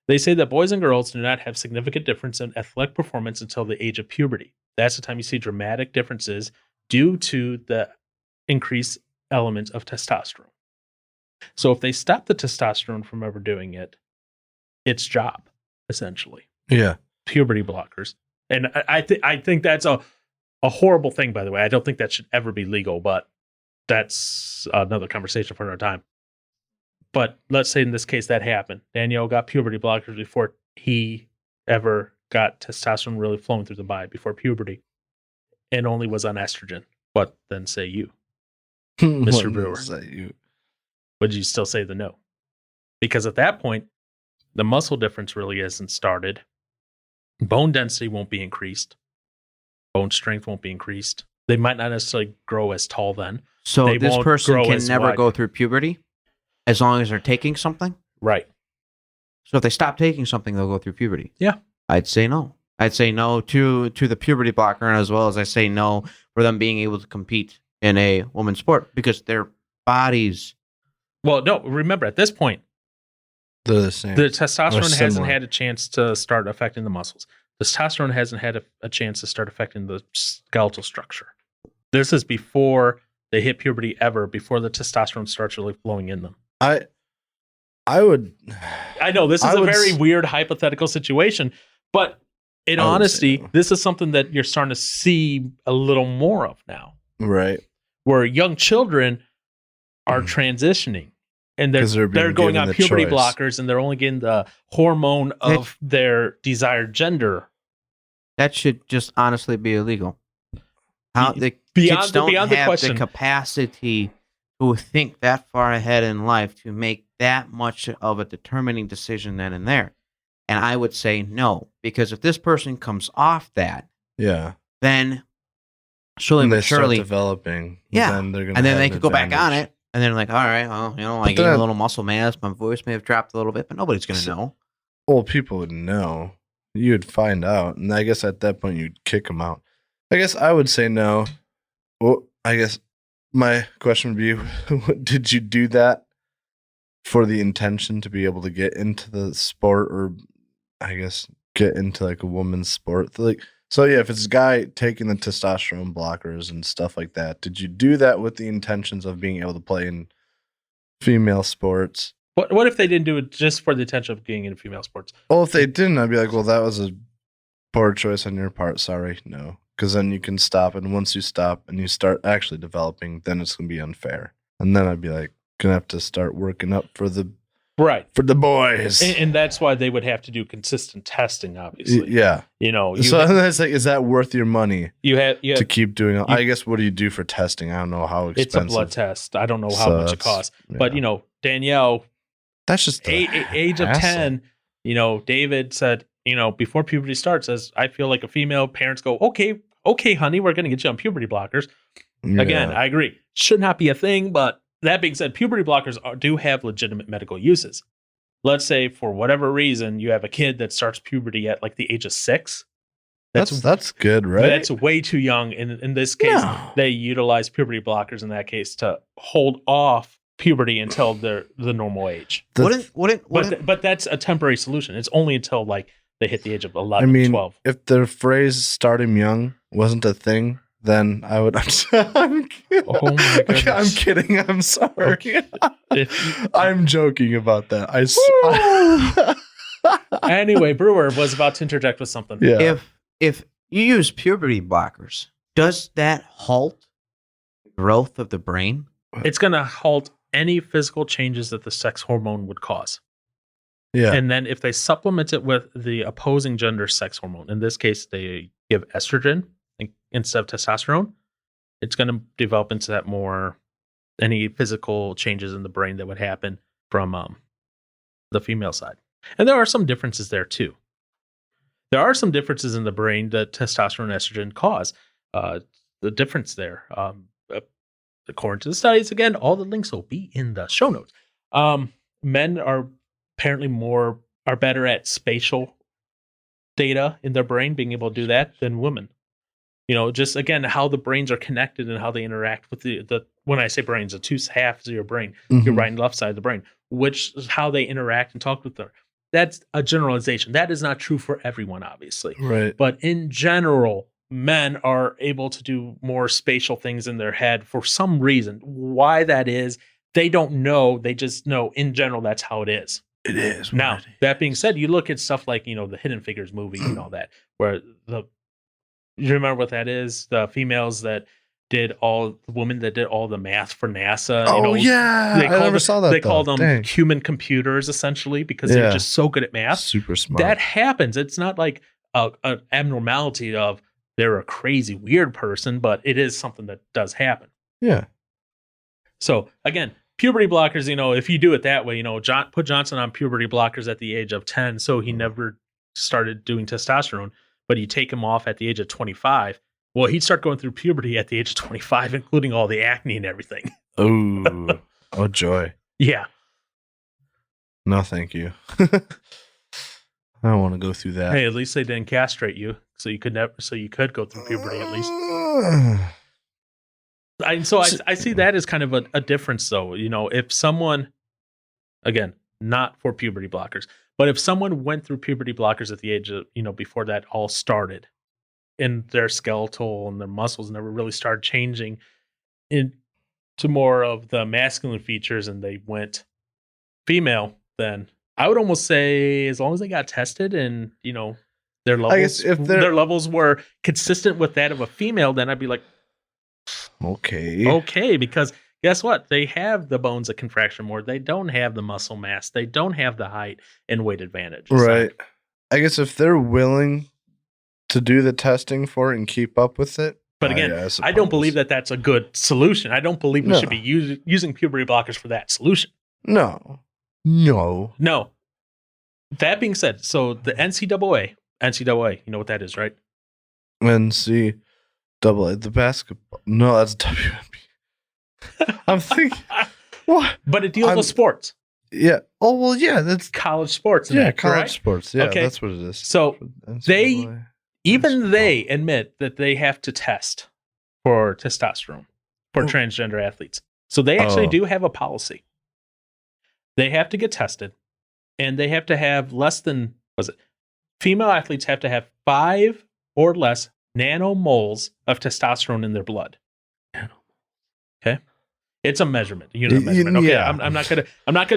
They say that boys and girls do not have significant difference in athletic performance until the age of puberty. That's the time you see dramatic differences due to the increased element of testosterone. So if they stop the testosterone from ever doing it, its job, essentially. Yeah. Puberty blockers. And I think that's a horrible thing, by the way. I don't think that should ever be legal, but that's another conversation for another time. But let's say in this case that happened. Danielle got puberty blockers before he ever got testosterone really flowing through the body, before puberty, and only was on estrogen. What then say you, Mr. Brewer? Is that you? Would you still say the no? Because at that point, the muscle difference really isn't started. Bone density won't be increased. Bone strength won't be increased. They might not necessarily grow as tall then. So They this won't person grow can as never wide. go through puberty as long as they're taking something. Right. So if they stop taking something, they'll go through puberty. Yeah. I'd say no. I'd say no to the puberty blocker, as well as I say no for them being able to compete in a women's sport because their bodies. Well, no, remember at this point, They're the same. the testosterone hasn't similar. had a chance to start affecting the muscles. The testosterone hasn't had a chance to start affecting the skeletal structure. This is before they hit puberty ever, before the testosterone starts really flowing in them. I would. I know this is I a would very s- weird hypothetical situation, but in I would honesty, say- this is something that you're starting to see a little more of now, Right. where young children are Mhm. transitioning and 'Cause they're being going given on the puberty choice. blockers, and they're only getting the hormone of their desired gender. That should just honestly be illegal. How the Beyond kids the- don't beyond the have question. the capacity to think that far ahead in life to make that much of a determining decision then and there. And I would say no, because if this person comes off that, Yeah. then slowly And but they start surely, developing. yeah, Then they're gonna and then have they an could go back on advantage. it, and then like, all right, well, I gained then- a little muscle mass, my voice may have dropped a little bit, but nobody's gonna know. Well, people would know. You would find out. And I guess at that point, you'd kick them out. I guess I would say no. Well, I guess my question would be, did you do that for the intention to be able to get into the sport, or I guess get into like a woman's sport? Like, so yeah, if it's a guy taking the testosterone blockers and stuff like that, did you do that with the intentions of being able to play in female sports? What if they didn't do it just for the intention of getting into female sports? Well, if they didn't, I'd be like, well, that was a poor choice on your part. Sorry, no. Because then you can stop, and once you stop and you start actually developing, then it's gonna be unfair. And then I'd be like, gonna have to start working up for the Right. boys. And that's why they would have to do consistent testing, obviously. Yeah. You know, So that's like, is that worth your money you have to keep doing? I guess what do you do for testing? I don't know how expensive. it's a blood test. I don't know how So much it that's- costs. yeah. But, you know, Danielle, That's just age of hassle. 10, you know, David said, you know, before puberty starts, as I feel like a female, parents go, okay, honey, we're going to get you on puberty blockers. Again, Yeah. I agree. Should not be a thing, but that being said, puberty blockers do have legitimate medical uses. Let's say for whatever reason you have a kid that starts puberty at like the age of 6. That's good, right? That's way too young. In this case, No. they utilize puberty blockers in that case to hold off puberty until they're the normal age. But that's a temporary solution. It's only until like they hit the age of 11, I mean, 12. if the phrase "start him young" wasn't a thing, then I would. I'm kidding. Oh my goodness. I'm kidding. I'm sorry. If- I'm joking about that. Anyway, Brewer was about to interject with something. Yeah. If you use puberty blockers, does that halt the growth of the brain? It's going to halt any physical changes that the sex hormone would cause. Yeah. And then if they supplement it with the opposing gender sex hormone, in this case, they give estrogen instead of testosterone, it's going to develop into that more, any physical changes in the brain that would happen from the female side. And there are some differences there too. There are some differences in the brain that testosterone and estrogen cause. The difference there, according to the studies, again, all the links will be in the show notes. Men are apparently are better at spatial data in their brain, being able to do that, than women. You know, just again, how the brains are connected and how they interact with the when I say brains, the two halves of your brain, your right and left side of the brain, which is how they interact and talk with them. That's a generalization. That is not true for everyone, obviously. Right. But in general, men are able to do more spatial things in their head for some reason. Why that is, they don't know. They just know in general that's how it is. It is. Now, that being said, you look at stuff like, you know, the Hidden Figures movie and all that, where you remember what that is? The females that did the women that did all the math for NASA. Oh, you know, yeah. I never saw that. They called them Dang. human computers, essentially, because they're just so good at math. Super smart. That happens. It's not like an abnormality of they're a crazy, weird person, but it is something that does happen. Yeah. So, again, puberty blockers, you know, if you do it that way, you know, put Johnson on puberty blockers at the age of 10, so he never started doing testosterone, but you take him off at the age of 25. Well, he'd start going through puberty at the age of 25, including all the acne and everything. Oh, oh joy. Yeah. No, thank you. I don't want to go through that. Hey, at least they didn't castrate you, so you could go through puberty at least. I see that as kind of a difference, though. You know, if someone, again, not for puberty blockers, but if someone went through puberty blockers at the age of, you know, before that all started, and their skeletal and their muscles never really started changing into more of the masculine features, and they went female, then I would almost say, as long as they got tested and, you know, their levels, I guess if their levels were consistent with that of a female, then I'd be like, okay, because guess what? They have the bones that can fracture more. They don't have the muscle mass. They don't have the height and weight advantage. Right. I guess if they're willing to do the testing for it and keep up with it. But again, I don't believe that that's a good solution. I don't believe we should be using puberty blockers for that solution. No. That being said, so the NCAA, you know what that is, right? NCAA, the basketball. No, that's WNBA. I'm thinking, what? But it deals with sports. Yeah. Oh, well, yeah, that's college sports. College sports. Yeah, okay. That's what it is. So they admit that they have to test for testosterone for transgender athletes. So they actually do have a policy. They have to get tested, and they have to have less than, female athletes have to have 5 or less nanomoles of testosterone in their blood. Okay. It's a measurement, unit of measurement. Okay, yeah. I'm not gonna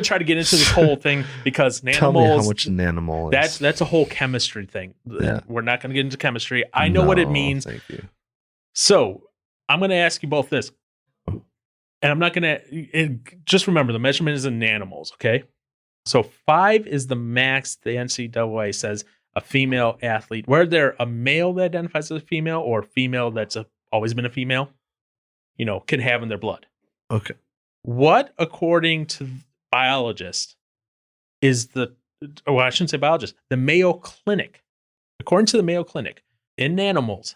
try to get into this whole thing because nanomoles. Tell me how much nanomole is. That's a whole chemistry thing. Yeah. We're not gonna get into chemistry. I know what it means. Thank you. So I'm gonna ask you both this, and I'm not gonna. Just remember, the measurement is in nanomoles. Okay, so 5 is the max. The NCAA says a female athlete, whether they're a male that identifies as a female or a female that's always been a female, can have in their blood. Okay. What, according to biologists, is I shouldn't say biologists, the Mayo Clinic. According to the Mayo Clinic, in nanomoles,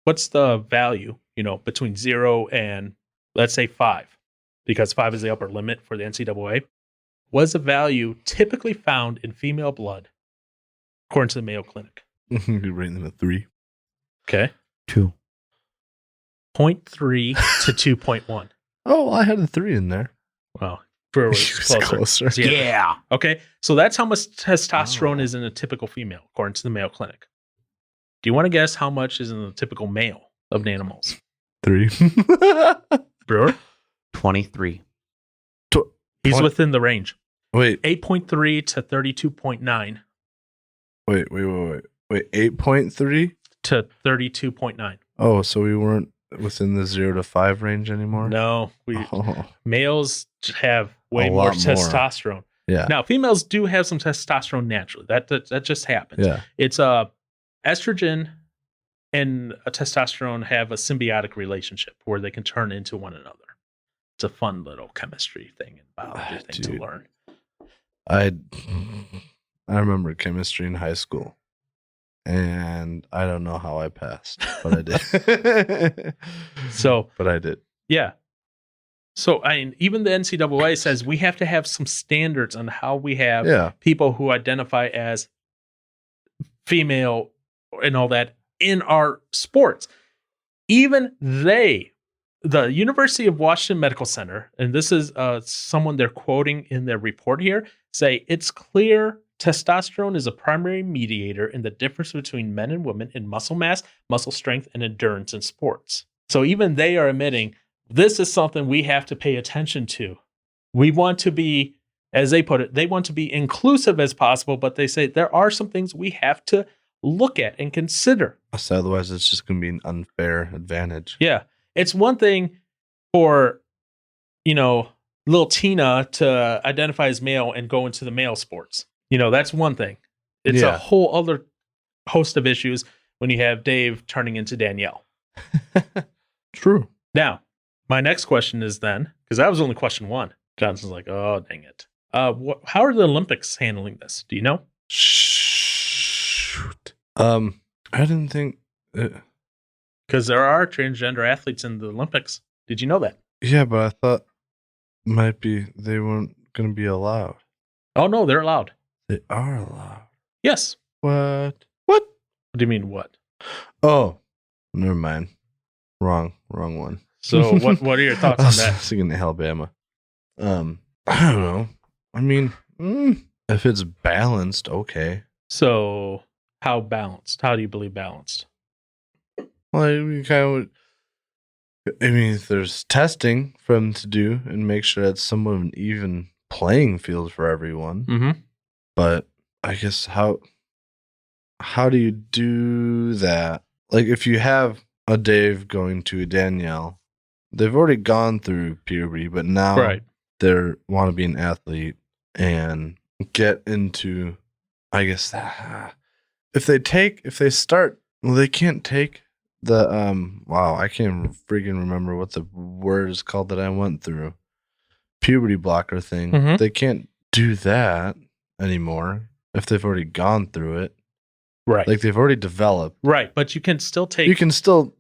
what's the value, between 0 and, let's say, 5, because 5 is the upper limit for the NCAA, was the value typically found in female blood, according to the Mayo Clinic? You're rating them at 3. Okay. 2. 0.3 to 2.1. Oh, I had a 3 in there. Wow. Brewer was closer. Yeah. Okay. So that's how much testosterone is in a typical female, according to the Mayo Clinic. Do you want to guess how much is in the typical male of nanomoles? 3. Brewer? 23. He's within the range. Wait. 8.3 to 32.9. Wait. 8.3 to 32.9. Oh, so we weren't within the 0 to 5 range anymore? No. Males have way more testosterone. Yeah. Now, females do have some testosterone naturally. That just happens. Yeah. It's estrogen and a testosterone have a symbiotic relationship where they can turn into one another. It's a fun little chemistry thing and biology thing to learn. I remember chemistry in high school, and I don't know how I passed, but I did. But I did. Yeah. So even the NCAA says we have to have some standards on how we have people who identify as female and all that in our sports. Even the University of Washington Medical Center, and this is someone they're quoting in their report here, say it's clear testosterone is a primary mediator in the difference between men and women in muscle mass, muscle strength, and endurance in sports. So even they are admitting this is something we have to pay attention to. We want to be, as they put it, they want to be inclusive as possible, but they say there are some things we have to look at and consider. So otherwise, it's just going to be an unfair advantage. Yeah. It's one thing for, little Tina to identify as male and go into the male sports. That's one thing. It's a whole other host of issues when you have Dave turning into Danielle. True. Now, my next question is then, because that was only question 1. Johnson's like, oh, dang it. How are the Olympics handling this? Do you know? Shoot. I didn't think... Because there are transgender athletes in the Olympics. Did you know that? Yeah, but I thought might be they weren't going to be allowed. Oh, no, they're allowed. They are allowed. Yes. What? What do you mean, what? Oh, never mind. Wrong one. So what are your thoughts on that? I was thinking Alabama. I don't know. I mean, if it's balanced, okay. So how balanced? How do you believe balanced? Well, we kind of would. I mean, if there's testing for them to do and make sure that's somewhat of an even playing field for everyone. Mm-hmm. But I guess how do you do that? Like if you have a Dave going to a Danielle, they've already gone through puberty, but now Right. they want to be an athlete and get into, I guess, if they start, well, they can't take the, I can't freaking remember what the word is called that I went through. Puberty blocker thing. Mhm. They can't do that anymore if they've already gone through it. Right. Like they've already developed. Right. But you can still take testosterone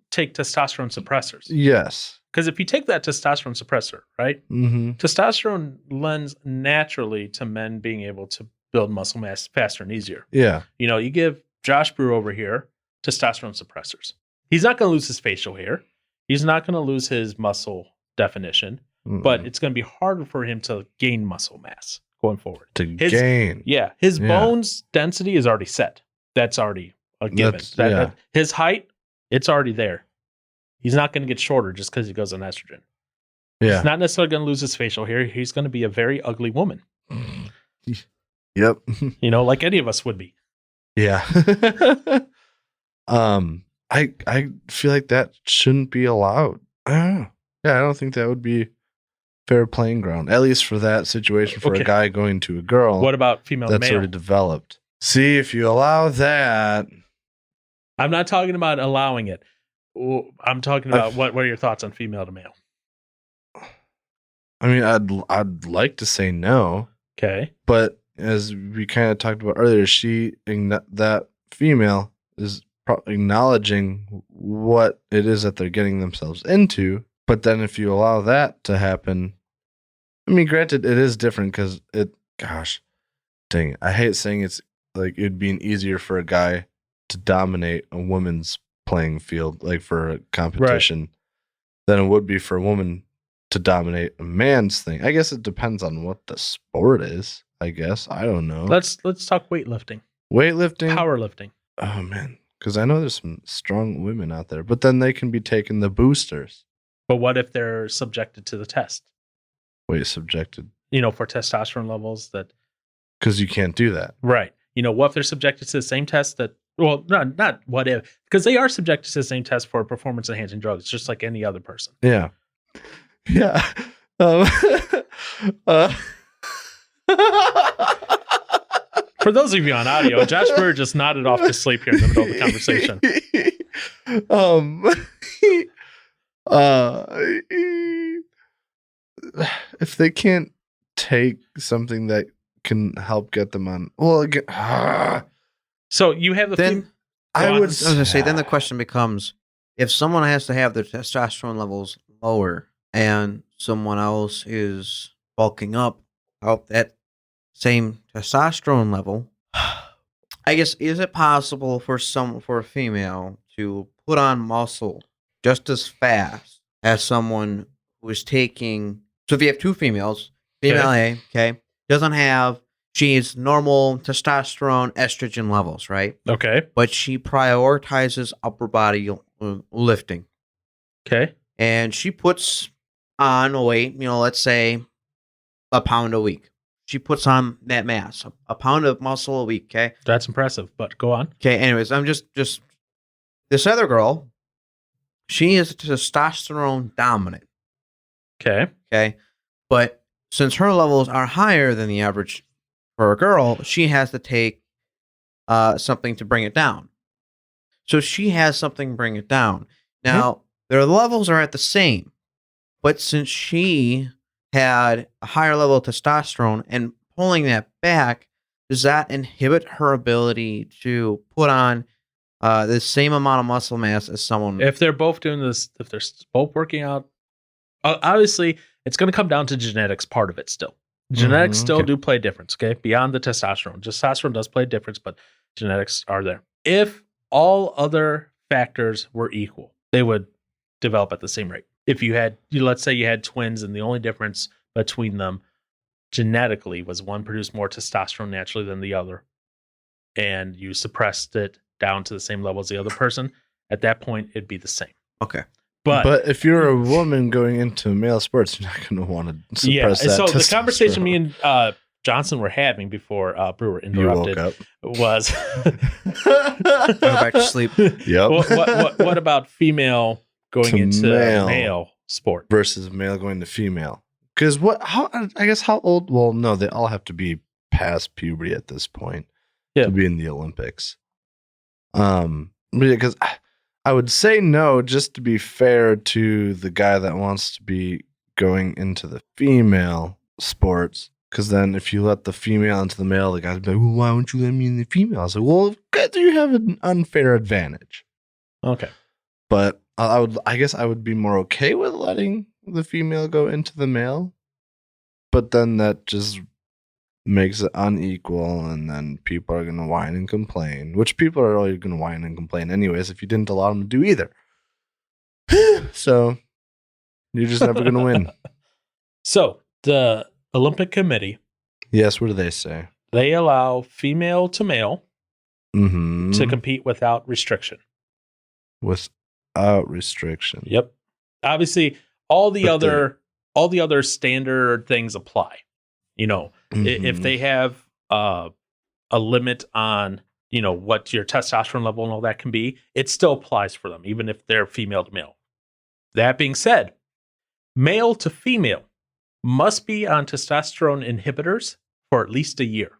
suppressors. Yes. Because if you take that testosterone suppressor, right? Mm-hmm. Testosterone lends naturally to men being able to build muscle mass faster and easier. Yeah. You know, you give Josh Brewer over here testosterone suppressors. He's not going to lose his facial hair. He's not going to lose his muscle definition, but it's going to be harder for him to gain muscle mass going forward. Gain. Yeah. His bones density is already set. That's already a given. His height, it's already there. He's not going to get shorter just because he goes on estrogen. Yeah. He's not necessarily going to lose his facial hair. He's going to be a very ugly woman. Yep. You know, like any of us would be. Yeah. I feel like that shouldn't be allowed. I don't think that would be fair playing ground, at least for that situation for a guy going to a girl. What about female to that's male? already developed? See, if you allow that, I'm not talking about allowing it. I'm talking about what are your thoughts on female to male? I mean, I'd like to say no. Okay. But as we kind of talked about earlier, that female is acknowledging what it is that they're getting themselves into. But then if you allow that to happen, I mean, granted, it is different because dang it. I hate saying it's like it'd be easier for a guy to dominate a woman's playing field, like for a competition, than it would be for a woman to dominate a man's thing. I guess it depends on what the sport is. I guess I don't know. Let's talk weightlifting, powerlifting. Oh man, because I know there's some strong women out there, but then they can be taking the boosters. But what if they're subjected to the test? Wait, subjected? You know, for testosterone levels that. Because you can't do that, right? You know, what if they're subjected to the same test that? Well, not what if, because they are subjected to the same test for performance enhancing drugs, just like any other person. Yeah. Yeah. For those of you on audio, Josh Bird just nodded off to sleep here in the middle of the conversation. If they can't take something that can help get them on, so you have the then I was going to say, then the question becomes, if someone has to have their testosterone levels lower and someone else is bulking up out that same testosterone level, I guess, is it possible for a female to put on muscle just as fast as someone who is taking? So if you have two females, female A, she's normal testosterone, estrogen levels, right? Okay. But she prioritizes upper body lifting. Okay. And she puts on weight, let's say a pound a week. She puts on that mass, a pound of muscle a week, okay? That's impressive, but go on. Okay, anyways, I'm just this other girl, she is testosterone dominant. Okay. Okay. But since her levels are higher than the average for a girl, she has to take something to bring it down. So she has something to bring it down. Now, their levels are at the same, but since she had a higher level of testosterone and pulling that back, does that inhibit her ability to put on the same amount of muscle mass as someone? If they're both doing this, if they're both working out, obviously it's going to come down to genetics part of it still. Genetics still do play a difference, okay? Beyond the testosterone. Testosterone does play a difference, but genetics are there. If all other factors were equal, they would develop at the same rate. If you had, let's say you had twins and the only difference between them genetically was one produced more testosterone naturally than the other, and you suppressed it down to the same level as the other person, at that point, it'd be the same. Okay. But if you're a woman going into male sports, you're not going to want to suppress that. So the conversation me and Johnson were having before Brewer interrupted was Go back to sleep. Yep. What about female going into male sport versus male going to female. Because how old? Well, no, they all have to be past puberty at this point to be in the Olympics. Because I would say no, just to be fair to the guy that wants to be going into the female sports. Because then if you let the female into the male, the guy's be like, well, why won't you let me in the female? I was like, well, you have an unfair advantage. Okay. But I guess I would be more okay with letting the female go into the male. But then that just makes it unequal, and then people are going to whine and complain, which people are already going to whine and complain anyways if you didn't allow them to do either. So you're just never going to win. So the Olympic Committee, yes, what do they say? They allow female to male Mm-hmm. to compete without restriction. Without restriction. Yep. Obviously, all the other standard things apply. You know, if they have a limit on, you know, what your testosterone level and all that can be, it still applies for them, even if they're female to male. That being said, male to female must be on testosterone inhibitors for at least a year.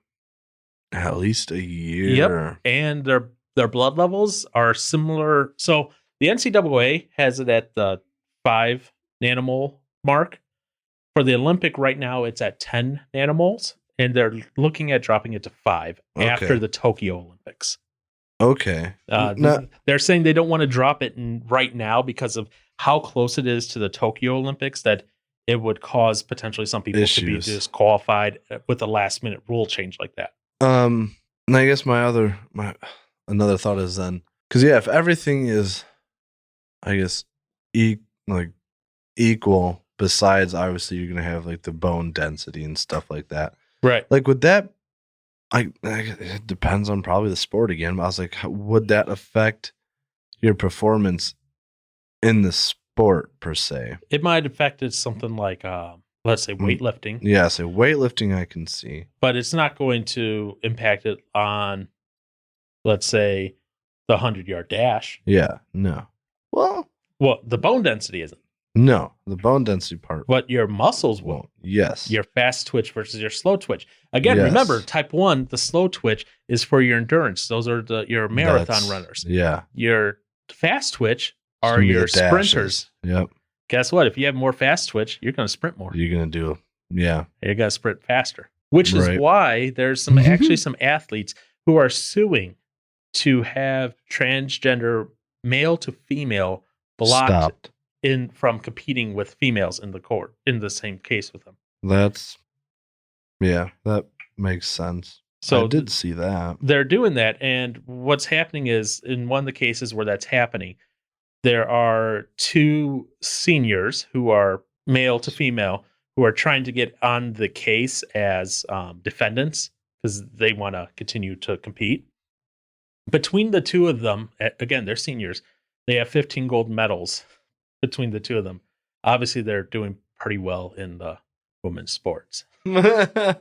At least a year. Yep. And their blood levels are similar. So the NCAA has it at the 5 nanomole mark. For the Olympic right now, it's at 10 nanomoles, and they're looking at dropping it to 5 after the Tokyo Olympics. Okay. They're saying they don't want to drop it right now because of how close it is to the Tokyo Olympics, that it would cause potentially some people to be disqualified with a last-minute rule change like that. And I guess another thought is then, because if everything is, I guess, equal. Besides, obviously, you're gonna have like the bone density and stuff like that, right? Like, would that? It depends on probably the sport again. But I was like, would that affect your performance in the sport per se? It might affect it something like, let's say, weightlifting. Yeah, so weightlifting I can see, but it's not going to impact it on, let's say, the 100-yard dash. Yeah, no. Well, the bone density isn't. No, the bone density part. But your muscles won't. Yes. Your fast twitch versus your slow twitch. Again, remember, type 1, the slow twitch is for your endurance. Those are your marathon runners. Yeah. Your fast twitch are your sprinters. Yep. Guess what? If you have more fast twitch, you're going to sprint more. You're going to do, yeah. You're going to sprint faster. Which is why there's some athletes who are suing to have transgender male to female blocked from competing with females in the court in the same case with them. That makes sense. So I did see that. They're doing that, and what's happening is, in one of the cases where that's happening, there are 2 seniors who are male to female who are trying to get on the case as defendants because they want to continue to compete. Between the 2 of them, again, they're seniors, they have 15 gold medals between the 2 of them. Obviously, they're doing pretty well in the women's sports. Yeah,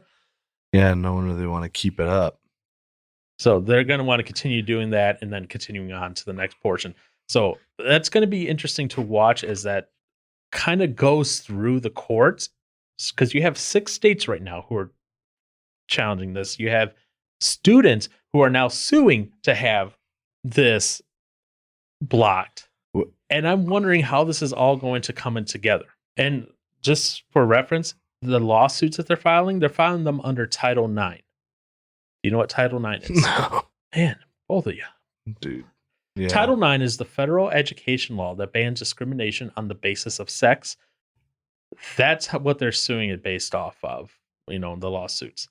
no wonder they want to keep it up. So they're going to want to continue doing that and then continuing on to the next portion. So that's going to be interesting to watch as that kind of goes through the courts, because you have 6 states right now who are challenging this. You have students who are now suing to have this blocked. And I'm wondering how this is all going to come in together. And just for reference, the lawsuits that they're filing them under Title IX. Do you know what Title IX is? No. Man, both of you. Dude. Yeah. Title IX is the federal education law that bans discrimination on the basis of sex. That's what they're suing it based off of, the lawsuits.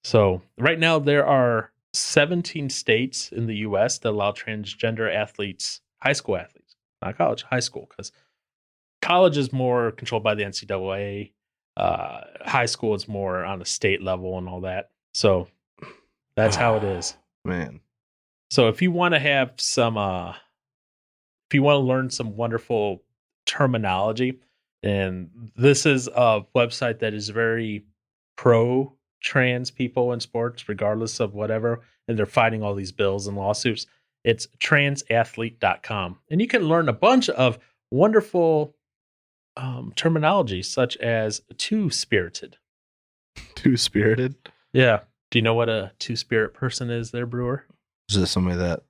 So right now there are 17 states in the U.S. that allow transgender athletes, high school athletes, not college, high school, because college is more controlled by the NCAA. High school is more on a state level and all that. So that's how it is. Man. So if you want to have some, if you want to learn some wonderful terminology, and this is a website that is very pro trans people in sports, regardless of whatever, and they're fighting all these bills and lawsuits. It's transathlete.com. And you can learn a bunch of wonderful terminology such as two-spirited. Two-spirited? Yeah. Do you know what a two-spirit person is there, Brewer? Is it somebody that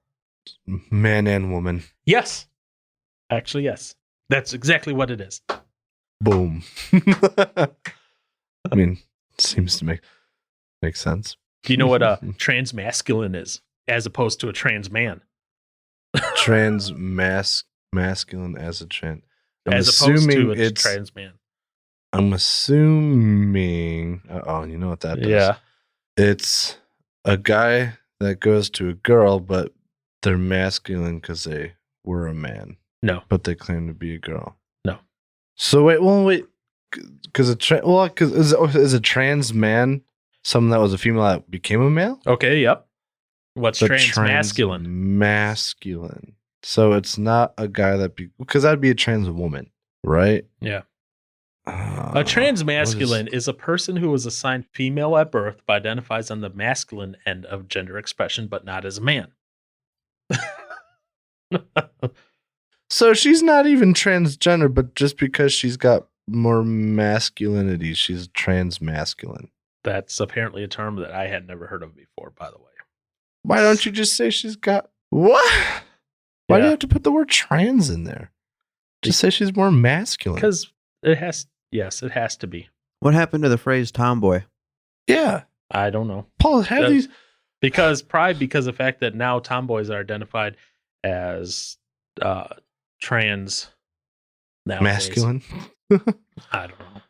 man and woman? Yes. Actually, yes. That's exactly what it is. Boom. I mean, seems to make sense. Do you know what a transmasculine is as opposed to a trans man? Masculine as a trans. As opposed to a trans man. I'm assuming. You know what that does? Yeah. It's a guy that goes to a girl, but they're masculine because they were a man. No. But they claim to be a girl. No. So wait. Because is a trans man someone that was a female that became a male? Okay, yep. What's transmasculine? Masculine. So it's not a guy because that'd be a trans woman, right? Yeah. A transmasculine is a person who was assigned female at birth but identifies on the masculine end of gender expression, but not as a man. So she's not even transgender, but just because she's got more masculinity, she's transmasculine. That's apparently a term that I had never heard of before, by the way. Why don't you just say she's got what? Why do you have to put the word trans in there? Just say she's more masculine. Because it has to be. What happened to the phrase tomboy? Yeah. I don't know. Paul, have these because of the fact that now tomboys are identified as trans nowadays. Masculine. I don't know.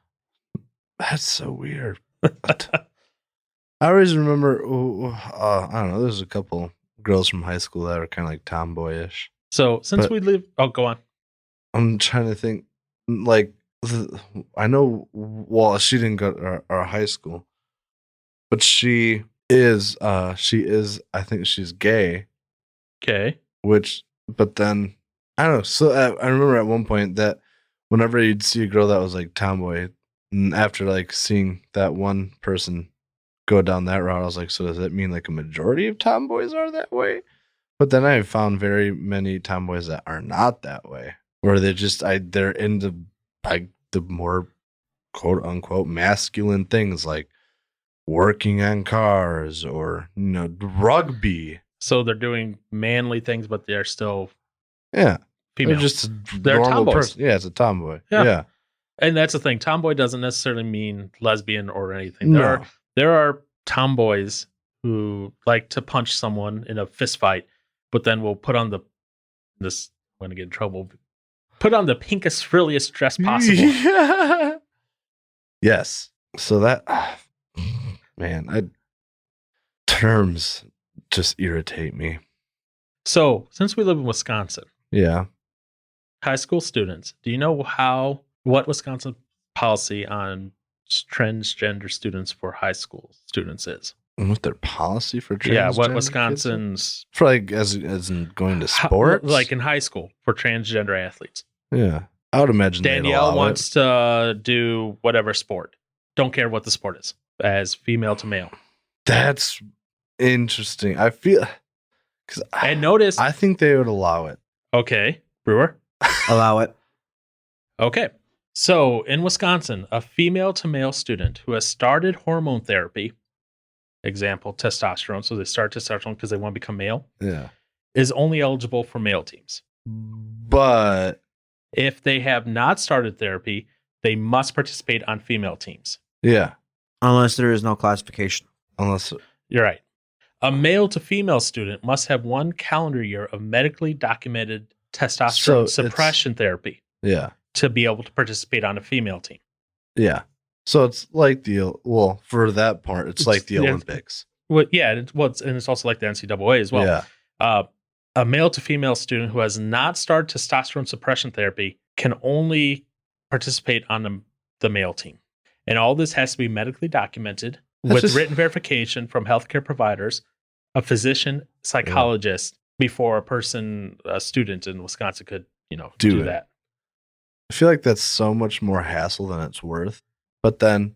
That's so weird. I always remember, I don't know, there's a couple girls from high school that are kind of like tomboyish. So since we live, go on. I'm trying to think, like, I know, well, she didn't go to our high school, but she is, I think she's gay. Okay. But then, I don't know. So I remember at one point that whenever you'd see a girl that was like tomboy, and after like seeing that one person go down that route, I was like, so does that mean like a majority of tomboys are that way? But then I found very many tomboys that are not that way, where they're into like the more quote unquote masculine things like working on cars or, rugby. So they're doing manly things, but they're still female. They're just they're normal tomboys. person. Yeah, it's a tomboy. Yeah. Yeah. And that's the thing. Tomboy doesn't necessarily mean lesbian or anything. There are tomboys who like to punch someone in a fist fight, but then will put on I'm going to get in trouble. Put on the pinkest, frilliest dress possible. Yeah. Yes. So that, man, terms just irritate me. So since we live in Wisconsin, Yeah. high school students, do you know what Wisconsin policy on transgender students for high school students is? And what their policy for transgender? Yeah, what kids Wisconsin's for like as in going to sports, like in high school for transgender athletes. Yeah, I would imagine Danielle wants to do whatever sport. Don't care what the sport is, as female to male. That's interesting. I feel and notice, I think they would allow it. Okay, Brewer, Allow it. Okay. So in Wisconsin, a female to male student who has started hormone therapy, example, testosterone, so they start testosterone because they want to become male, Yeah, is only eligible for male teams. but If they have not started therapy, they must participate on female teams. yeah, Unless there is no classification. unless You're right. A male to female student must have 1 calendar year of medically documented testosterone suppression therapy to be able to participate on a female team. Yeah. So it's like for that part, it's like the Olympics. Well, yeah, and it's also like the NCAA as well. Yeah. A male to female student who has not started testosterone suppression therapy can only participate on the male team. And all this has to be medically documented with written verification from healthcare providers, a physician, psychologist, before a student in Wisconsin could, do that. I feel like that's so much more hassle than it's worth. But then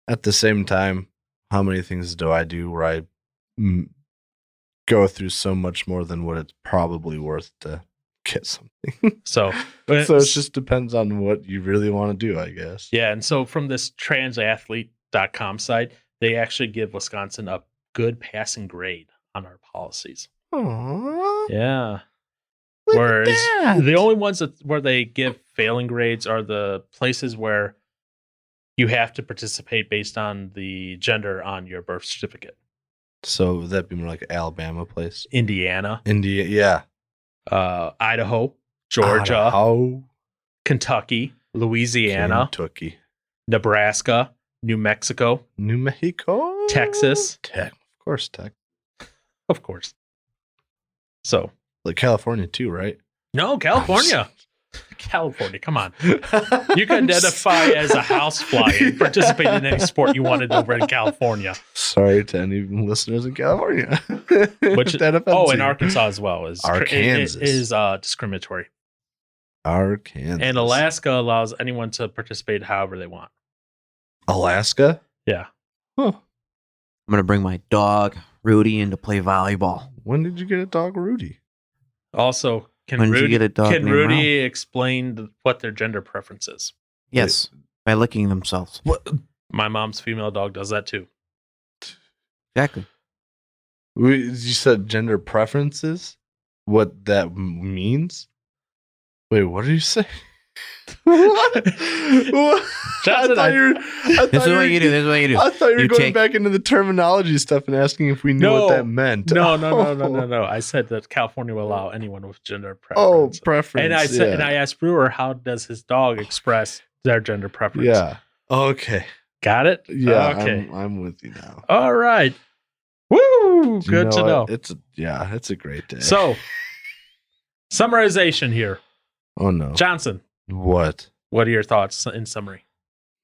at the same time, how many things do I do where I go through so much more than what it's probably worth to get something. So So it just depends on what you really want to do, I guess. yeah. And so from this transathlete.com site, they actually give Wisconsin a good passing grade on our policies. Aww. Yeah. Look at Whereas that. the only ones where they give failing grades are the places where you have to participate based on the gender on your birth certificate. So would that be more like an Alabama place? Indiana, India, yeah. Idaho, Georgia, Idaho, Kentucky, Louisiana, Kentucky, Nebraska, New Mexico, New Mexico, Texas, Tech, of course, Tech, of course. So, like California too, right? no, California. California, come on. You can identify as a housefly and participate in any sport you wanted over in California. Sorry to any listeners in California. Which That offends oh, and you. Arkansas as well is Arkansas. is discriminatory. Arkansas. And Alaska allows anyone to participate however they want. Alaska? Yeah. Huh. I'm gonna bring my dog Rudy in to play volleyball. When did you get a dog, Rudy? Also, can When did you Rudy, get a dog can named Rudy explain what their gender preference is? Yes, by licking themselves. What? My mom's female dog does that too. Exactly. You said gender preferences? What that means? Wait, what did you say? What? What? Johnson, This is what you do. This is what you do. I thought you were You going take- back into the terminology stuff and asking if we knew what that meant. No. I said that California will allow anyone with gender Oh, preference. preference. And I said, yeah. and I asked Brewer, how does his dog express their gender preference? Yeah. Okay. Got it? Yeah. Okay. I'm with you now. All right. Woo! You Good to know. what? It's a great day. So, summarization here. oh no. Johnson, What? what are your thoughts in summary?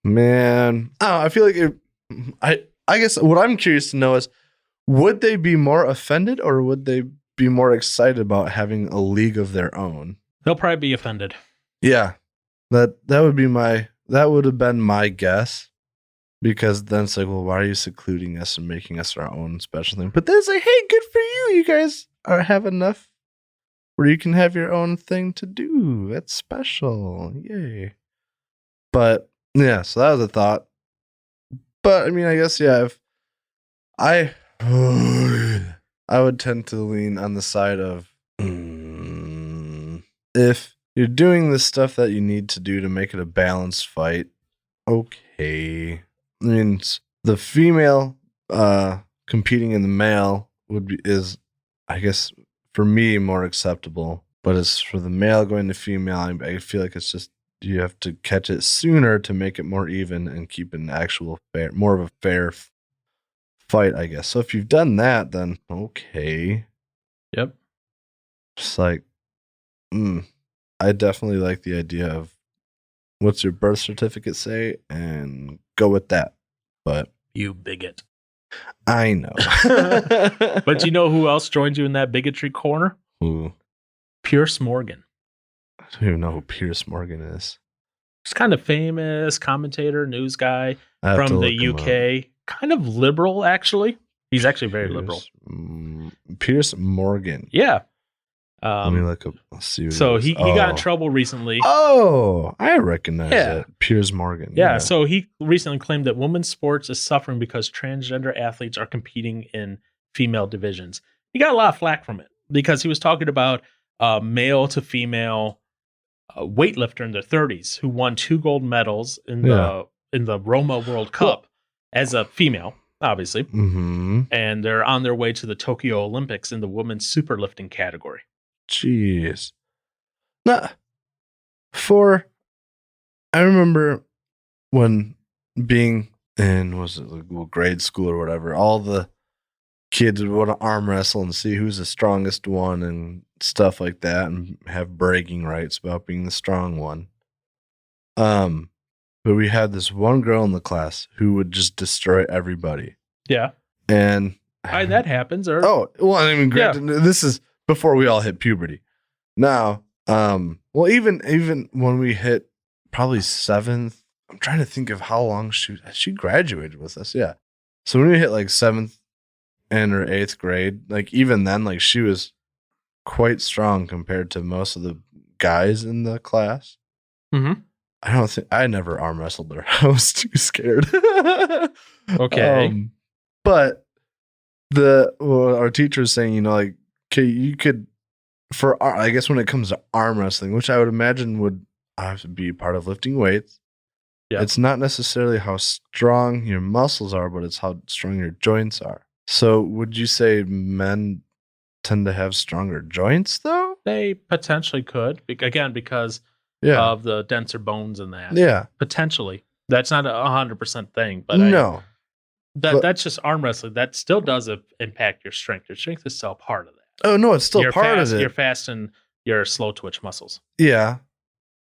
Man, I feel like I guess what I'm curious to know is, would they be more offended or would they be more excited about having a league of their own? They'll probably be offended. Yeah, that would have been my guess, because then it's like, well, why are you secluding us and making us our own special thing? But then it's like, hey, good for you. You guys have enough where you can have your own thing to do. That's special. Yay. But yeah, so that was a thought. But I mean, I guess, yeah, if I would tend to lean on the side of if you're doing the stuff that you need to do to make it a balanced fight, okay. I mean, the female competing in the male is, I guess, for me, more acceptable. But as for the male going to female, I feel like it's just, you have to catch it sooner to make it more even and keep an actual more of a fair fight, I guess. So if you've done that, then okay. Yep. Just like, I definitely like the idea of what's your birth certificate say and go with that. But You bigot. I know. But you know who else joined you in that bigotry corner? Who? Pierce Morgan. I don't even know who Pierce Morgan is. He's kind of famous commentator, news guy I have to from look the him up. UK. Kind of liberal, actually. He's actually very liberal. Pierce Morgan. Yeah. Let me look up. Let's see. So he got in Oh. trouble recently. Oh, I recognize Yeah. it. Piers Morgan. Yeah, so he recently claimed that women's sports is suffering because transgender athletes are competing in female divisions. He got a lot of flack from it because he was talking about male to female weightlifter in their 30s who won 2 gold medals in the Roma World Cup as a female, obviously. Mm-hmm. And they're on their way to the Tokyo Olympics in the women's superlifting category. Jeez. Nah. I remember when being in, was it like grade school or whatever, all the kids would want to arm wrestle and see who's the strongest one and stuff like that and have bragging rights about being the strong one. But we had this one girl in the class who would just destroy everybody. Yeah. And That happens. Or oh, well, I mean, granted, this is before we all hit puberty. Now, well, even when we hit probably 7th, I'm trying to think of how long she graduated with us. Yeah. So when we hit like 7th and or 8th grade, like even then, like she was quite strong compared to most of the guys in the class. Mm-hmm. I never arm wrestled her. I was too scared. Okay. But our teacher was saying, like, okay, you could, I guess when it comes to arm wrestling, which I would imagine would have to be part of lifting weights. Yep. It's not necessarily how strong your muscles are, but it's how strong your joints are. So would you say men tend to have stronger joints, though? They potentially could, again, because Yeah. of the denser bones in that. Yeah. Potentially. That's not 100% thing, but No. that's just arm wrestling. That still does impact your strength. Your strength is still part of that. Oh, no, it's still You're part fast, of it. You're fast and your slow twitch muscles. Yeah.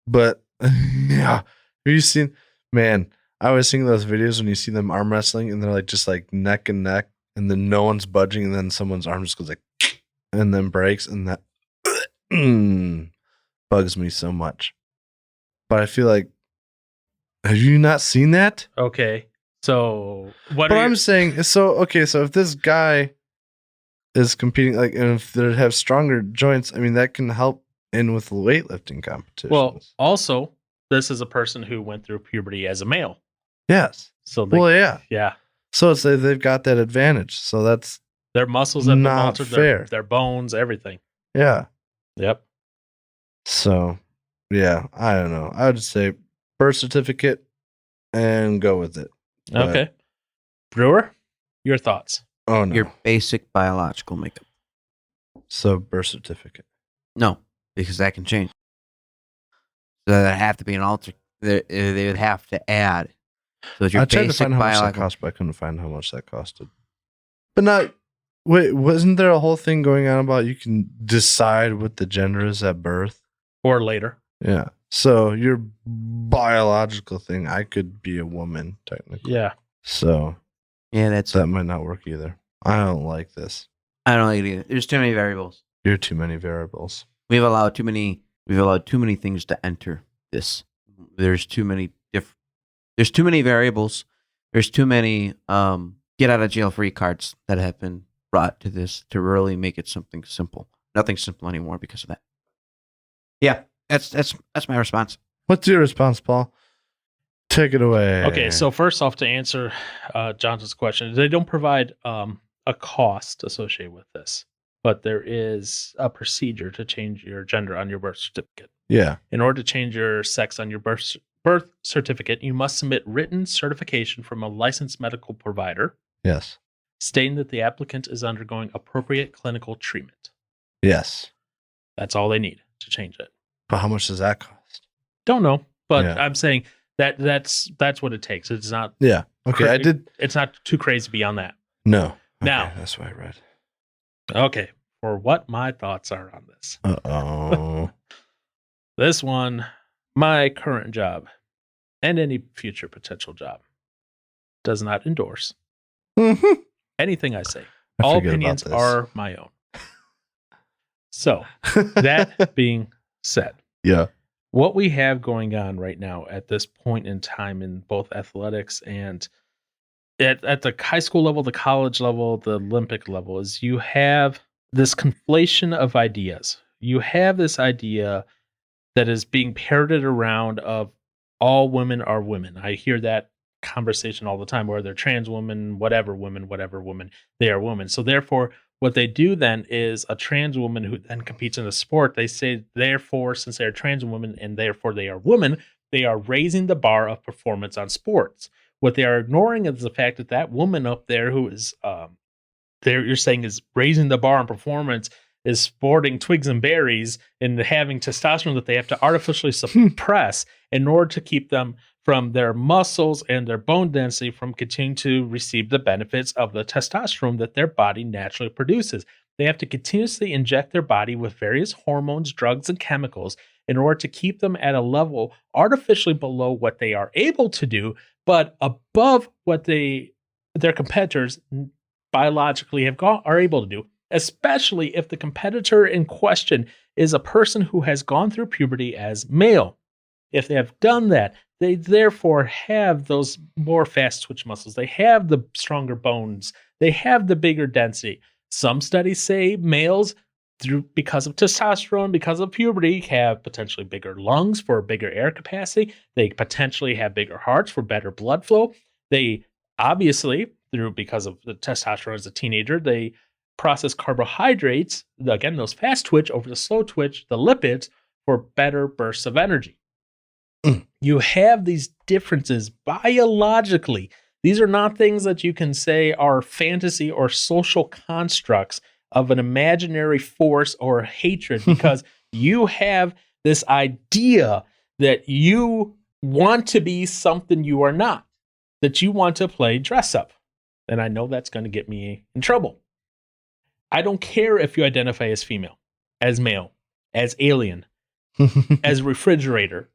But, yeah. Have you seen, man, I always think those videos when you see them arm wrestling and they're like just like neck and neck and then no one's budging and then someone's arm just goes like and then breaks and that bugs me so much. But I feel like, have you not seen that? Okay. So what But I'm saying, so if this guy is competing, like, and if they have stronger joints, I mean, that can help in with weightlifting competitions. Well, also, this is a person who went through puberty as a male. yes. So Yeah. So it's like they've got that advantage. So that's their muscles have been not altered, fair. their bones, everything. Yeah. Yep. So, yeah, I don't know. I would just say birth certificate and go with it. But- Okay. Brewer, your thoughts? Oh, no. Your basic biological makeup. So birth certificate. No, because that can change. So there'd have to be an alter. They would have to add. So it's your I tried to basic find how much that biological. cost, but I couldn't find how much that costed. But not. Wait, wasn't there a whole thing going on about you can decide what the gender is at birth? Or later? Yeah. So your biological thing, I could be a woman technically. Yeah. So Yeah, that's. that might not work either. I don't like this. I don't like it either. There's too many variables. You're too many variables. We've allowed too many. We've allowed too many things to enter this. There's too many There's too many variables. There's too many get out of jail free cards that have been brought to this to really make it something simple. Nothing simple anymore because of that. Yeah, that's my response. What's your response, Paul? Take it away. Okay, so first off, to answer Johnson's question, they don't provide a cost associated with this, but there is a procedure to change your gender on your birth certificate. Yeah. In order to change your sex on your birth certificate, you must submit written certification from a licensed medical provider Yes. stating that the applicant is undergoing appropriate clinical treatment. Yes. That's all they need to change it. But how much does that cost? Don't know, but Yeah. I'm saying that's what it takes. It's not. Yeah. Okay. I did. It's not too crazy beyond that. No. Okay, Now. that's what I read. Okay, for what my thoughts are on this. Uh-oh. This one, my current job and any future potential job does not endorse anything I say. All opinions are my own. So, that being said, Yeah. what we have going on right now at this point in time in both athletics and at the high school level, the college level, the Olympic level, is you have this conflation of ideas. You have this idea that is being parroted around of all women are women. I hear that conversation all the time, where they're trans women, whatever women, they are women. So therefore, what they do then is a trans woman who then competes in a sport, they say, therefore, since they're trans women and therefore they are women, they are raising the bar of performance on sports. What they are ignoring is the fact that that woman up there who is, you're saying is raising the bar on performance, is sporting twigs and berries and having testosterone that they have to artificially suppress in order to keep them from their muscles and their bone density from continuing to receive the benefits of the testosterone that their body naturally produces. They have to continuously inject their body with various hormones, drugs, and chemicals in order to keep them at a level artificially below what they are able to do, but above what their competitors biologically are able to do, especially if the competitor in question is a person who has gone through puberty as male. If they have done that, they therefore have those more fast twitch muscles. They have the stronger bones. They have the bigger density. Some studies say males because of testosterone, because of puberty, have potentially bigger lungs for bigger air capacity. They potentially have bigger hearts for better blood flow. They obviously, because of the testosterone as a teenager, they process carbohydrates, again, those fast twitch over the slow twitch, the lipids, for better bursts of energy. You have these differences biologically. These are not things that you can say are fantasy or social constructs of an imaginary force or hatred, because you have this idea that you want to be something you are not, that you want to play dress up. And I know that's going to get me in trouble. I don't care if you identify as female, as male, as alien, as refrigerator,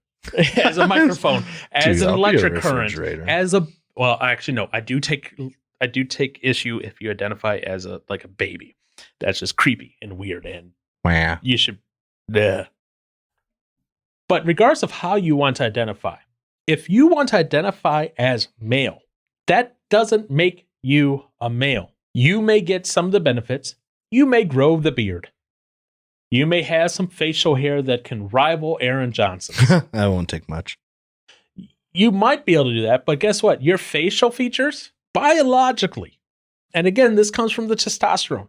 as a microphone, as an electric current, as a, well, actually, no, I do take issue if you identify as a baby. That's just creepy and weird, and you should, But regardless of how you want to identify, if you want to identify as male, that doesn't make you a male. You may get some of the benefits. You may grow the beard. You may have some facial hair that can rival Aaron Johnson's. That won't take much. You might be able to do that, but guess what? Your facial features, biologically, and again, this comes from the testosterone,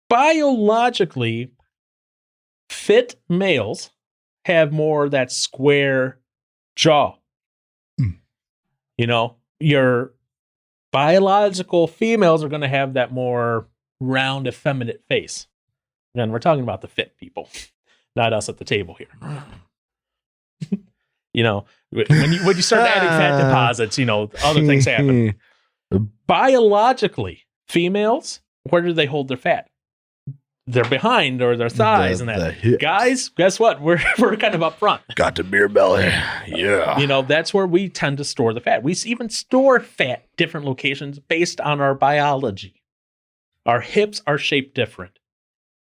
biologically, fit males have more of that square jaw. You know, your biological females are going to have that more round, effeminate face. And we're talking about the fit people, not us at the table here. You know, when you start adding fat deposits, you know, other things happen. Biologically, females, where do they hold their fat? They're behind, or their thighs, and that. Guys, guess what? We're kind of up front. Got the beer belly. Yeah. You know, that's where we tend to store the fat. We even store fat different locations based on our biology. Our hips are shaped different.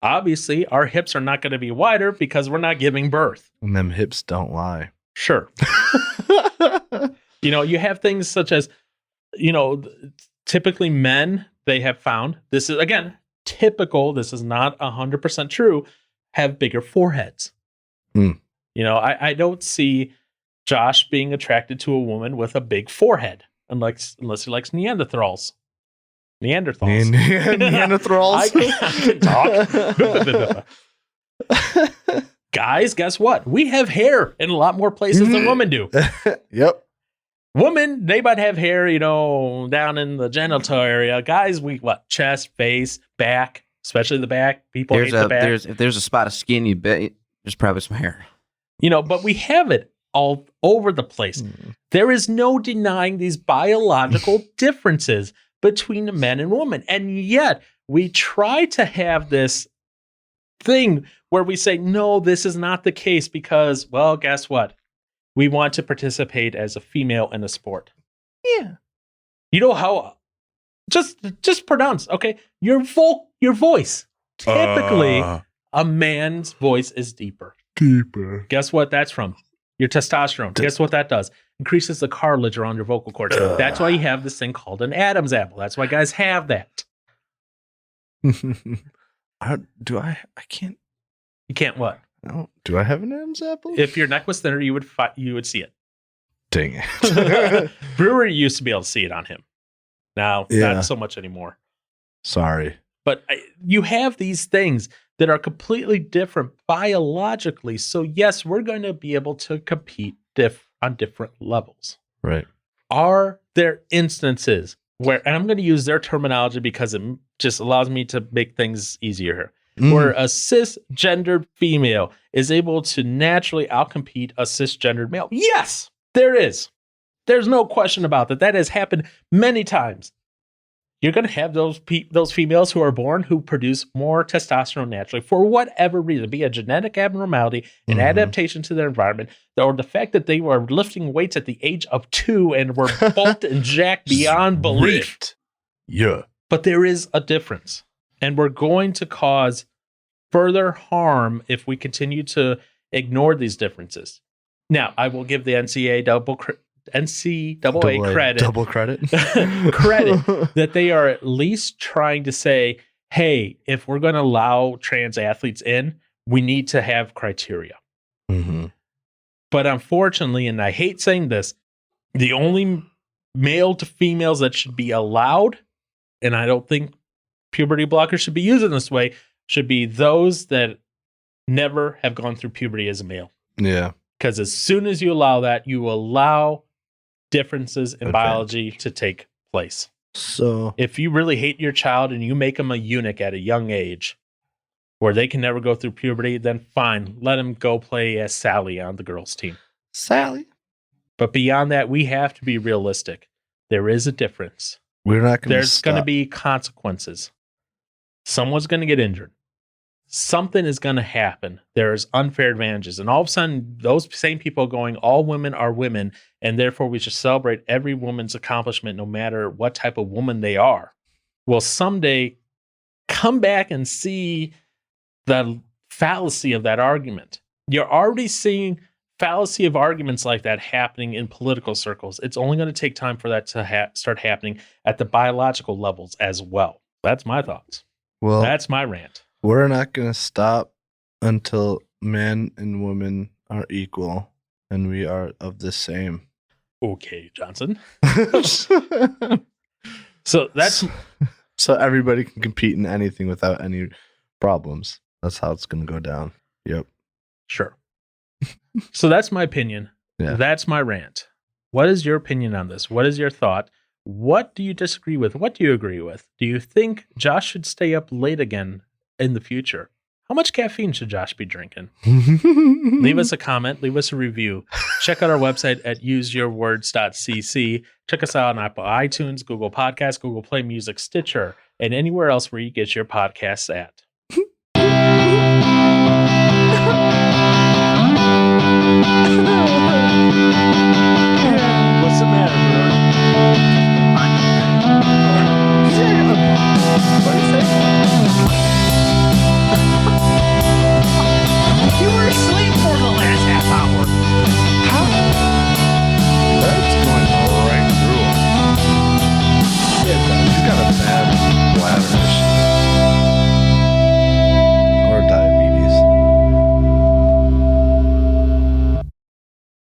Obviously, our hips are not going to be wider because we're not giving birth. And them hips don't lie. Sure. You know, you have things such as, you know, typically men, they have found, this is, again, typical, this is not 100% true, have bigger foreheads. You know, I don't see Josh being attracted to a woman with a big forehead, unless he likes Neanderthals. Neanderthals. I can talk. Guys, guess what? We have hair in a lot more places than women do. Yep. Women, they might have hair, you know, down in the genital area. Guys, chest, face, back, especially the back. People hate the back. If there's a spot of skin, you bet there's probably some hair. You know, but we have it all over the place. There is no denying these biological differences between men and women. And yet we try to have this thing where we say, no, this is not the case because, well, guess what? We want to participate as a female in a sport. Yeah. You know how, just pronounce, okay? Your voice. Typically, a man's voice is deeper. Guess what that's from? Your testosterone. Guess what that does? Increases the cartilage around your vocal cords. That's why you have this thing called an Adam's apple. That's why guys have that. I can't. You can't what? Do I have an Adam's apple? If your neck was thinner, you would see it. Dang it. Brewer used to be able to see it on him. Now, not so much anymore. Sorry. But you have these things that are completely different biologically. So yes, we're going to be able to compete on different levels. Right. Are there instances where, and I'm going to use their terminology because it just allows me to make things easier here, where a cisgendered female is able to naturally outcompete a cisgendered male? Yes, there is. There's no question about that. That has happened many times. You're going to have those females who are born who produce more testosterone naturally for whatever reason, be a genetic abnormality, an adaptation to their environment, or the fact that they were lifting weights at the age of 2 and were bulked and jacked beyond belief. Yeah. But there is a difference, and we're going to cause further harm if we continue to ignore these differences. Now, I will give the NCAA credit Double credit. credit that they are at least trying to say, hey, if we're going to allow trans athletes in, we need to have criteria. Mm-hmm. But unfortunately, and I hate saying this, the only male to females that should be allowed, and I don't think puberty blockers should be used in this way, should be those that never have gone through puberty as a male. Yeah. Because as soon as you allow that, you allow differences in biology to take place. So if you really hate your child and you make them a eunuch at a young age where they can never go through puberty, then fine, let them go play as Sally on the girls' team. Sally. But beyond that, we have to be realistic. There is a difference. We're not going to There's going to be consequences. Someone's going to get injured. Something is going to happen. There's unfair advantages. And all of a sudden, those same people going, all women are women, and therefore we should celebrate every woman's accomplishment no matter what type of woman they are, will someday come back and see the fallacy of that argument. You're already seeing fallacy of arguments like that happening in political circles. It's only going to take time for that to start happening at the biological levels as well. That's my thoughts. Well, that's my rant. We're not going to stop until men and women are equal and we are of the same. Okay, Johnson. So that's so everybody can compete in anything without any problems. That's how it's going to go down. Yep. Sure. So that's my opinion. Yeah. That's my rant. What is your opinion on this? What is your thought? What do you disagree with? What do you agree with? Do you think Josh should stay up late again in the future? How much caffeine should Josh be drinking? Leave us a comment. Leave us a review. Check out our website at useyourwords.cc. Check us out on Apple iTunes, Google Podcasts, Google Play Music, Stitcher, and anywhere else where you get your podcasts at.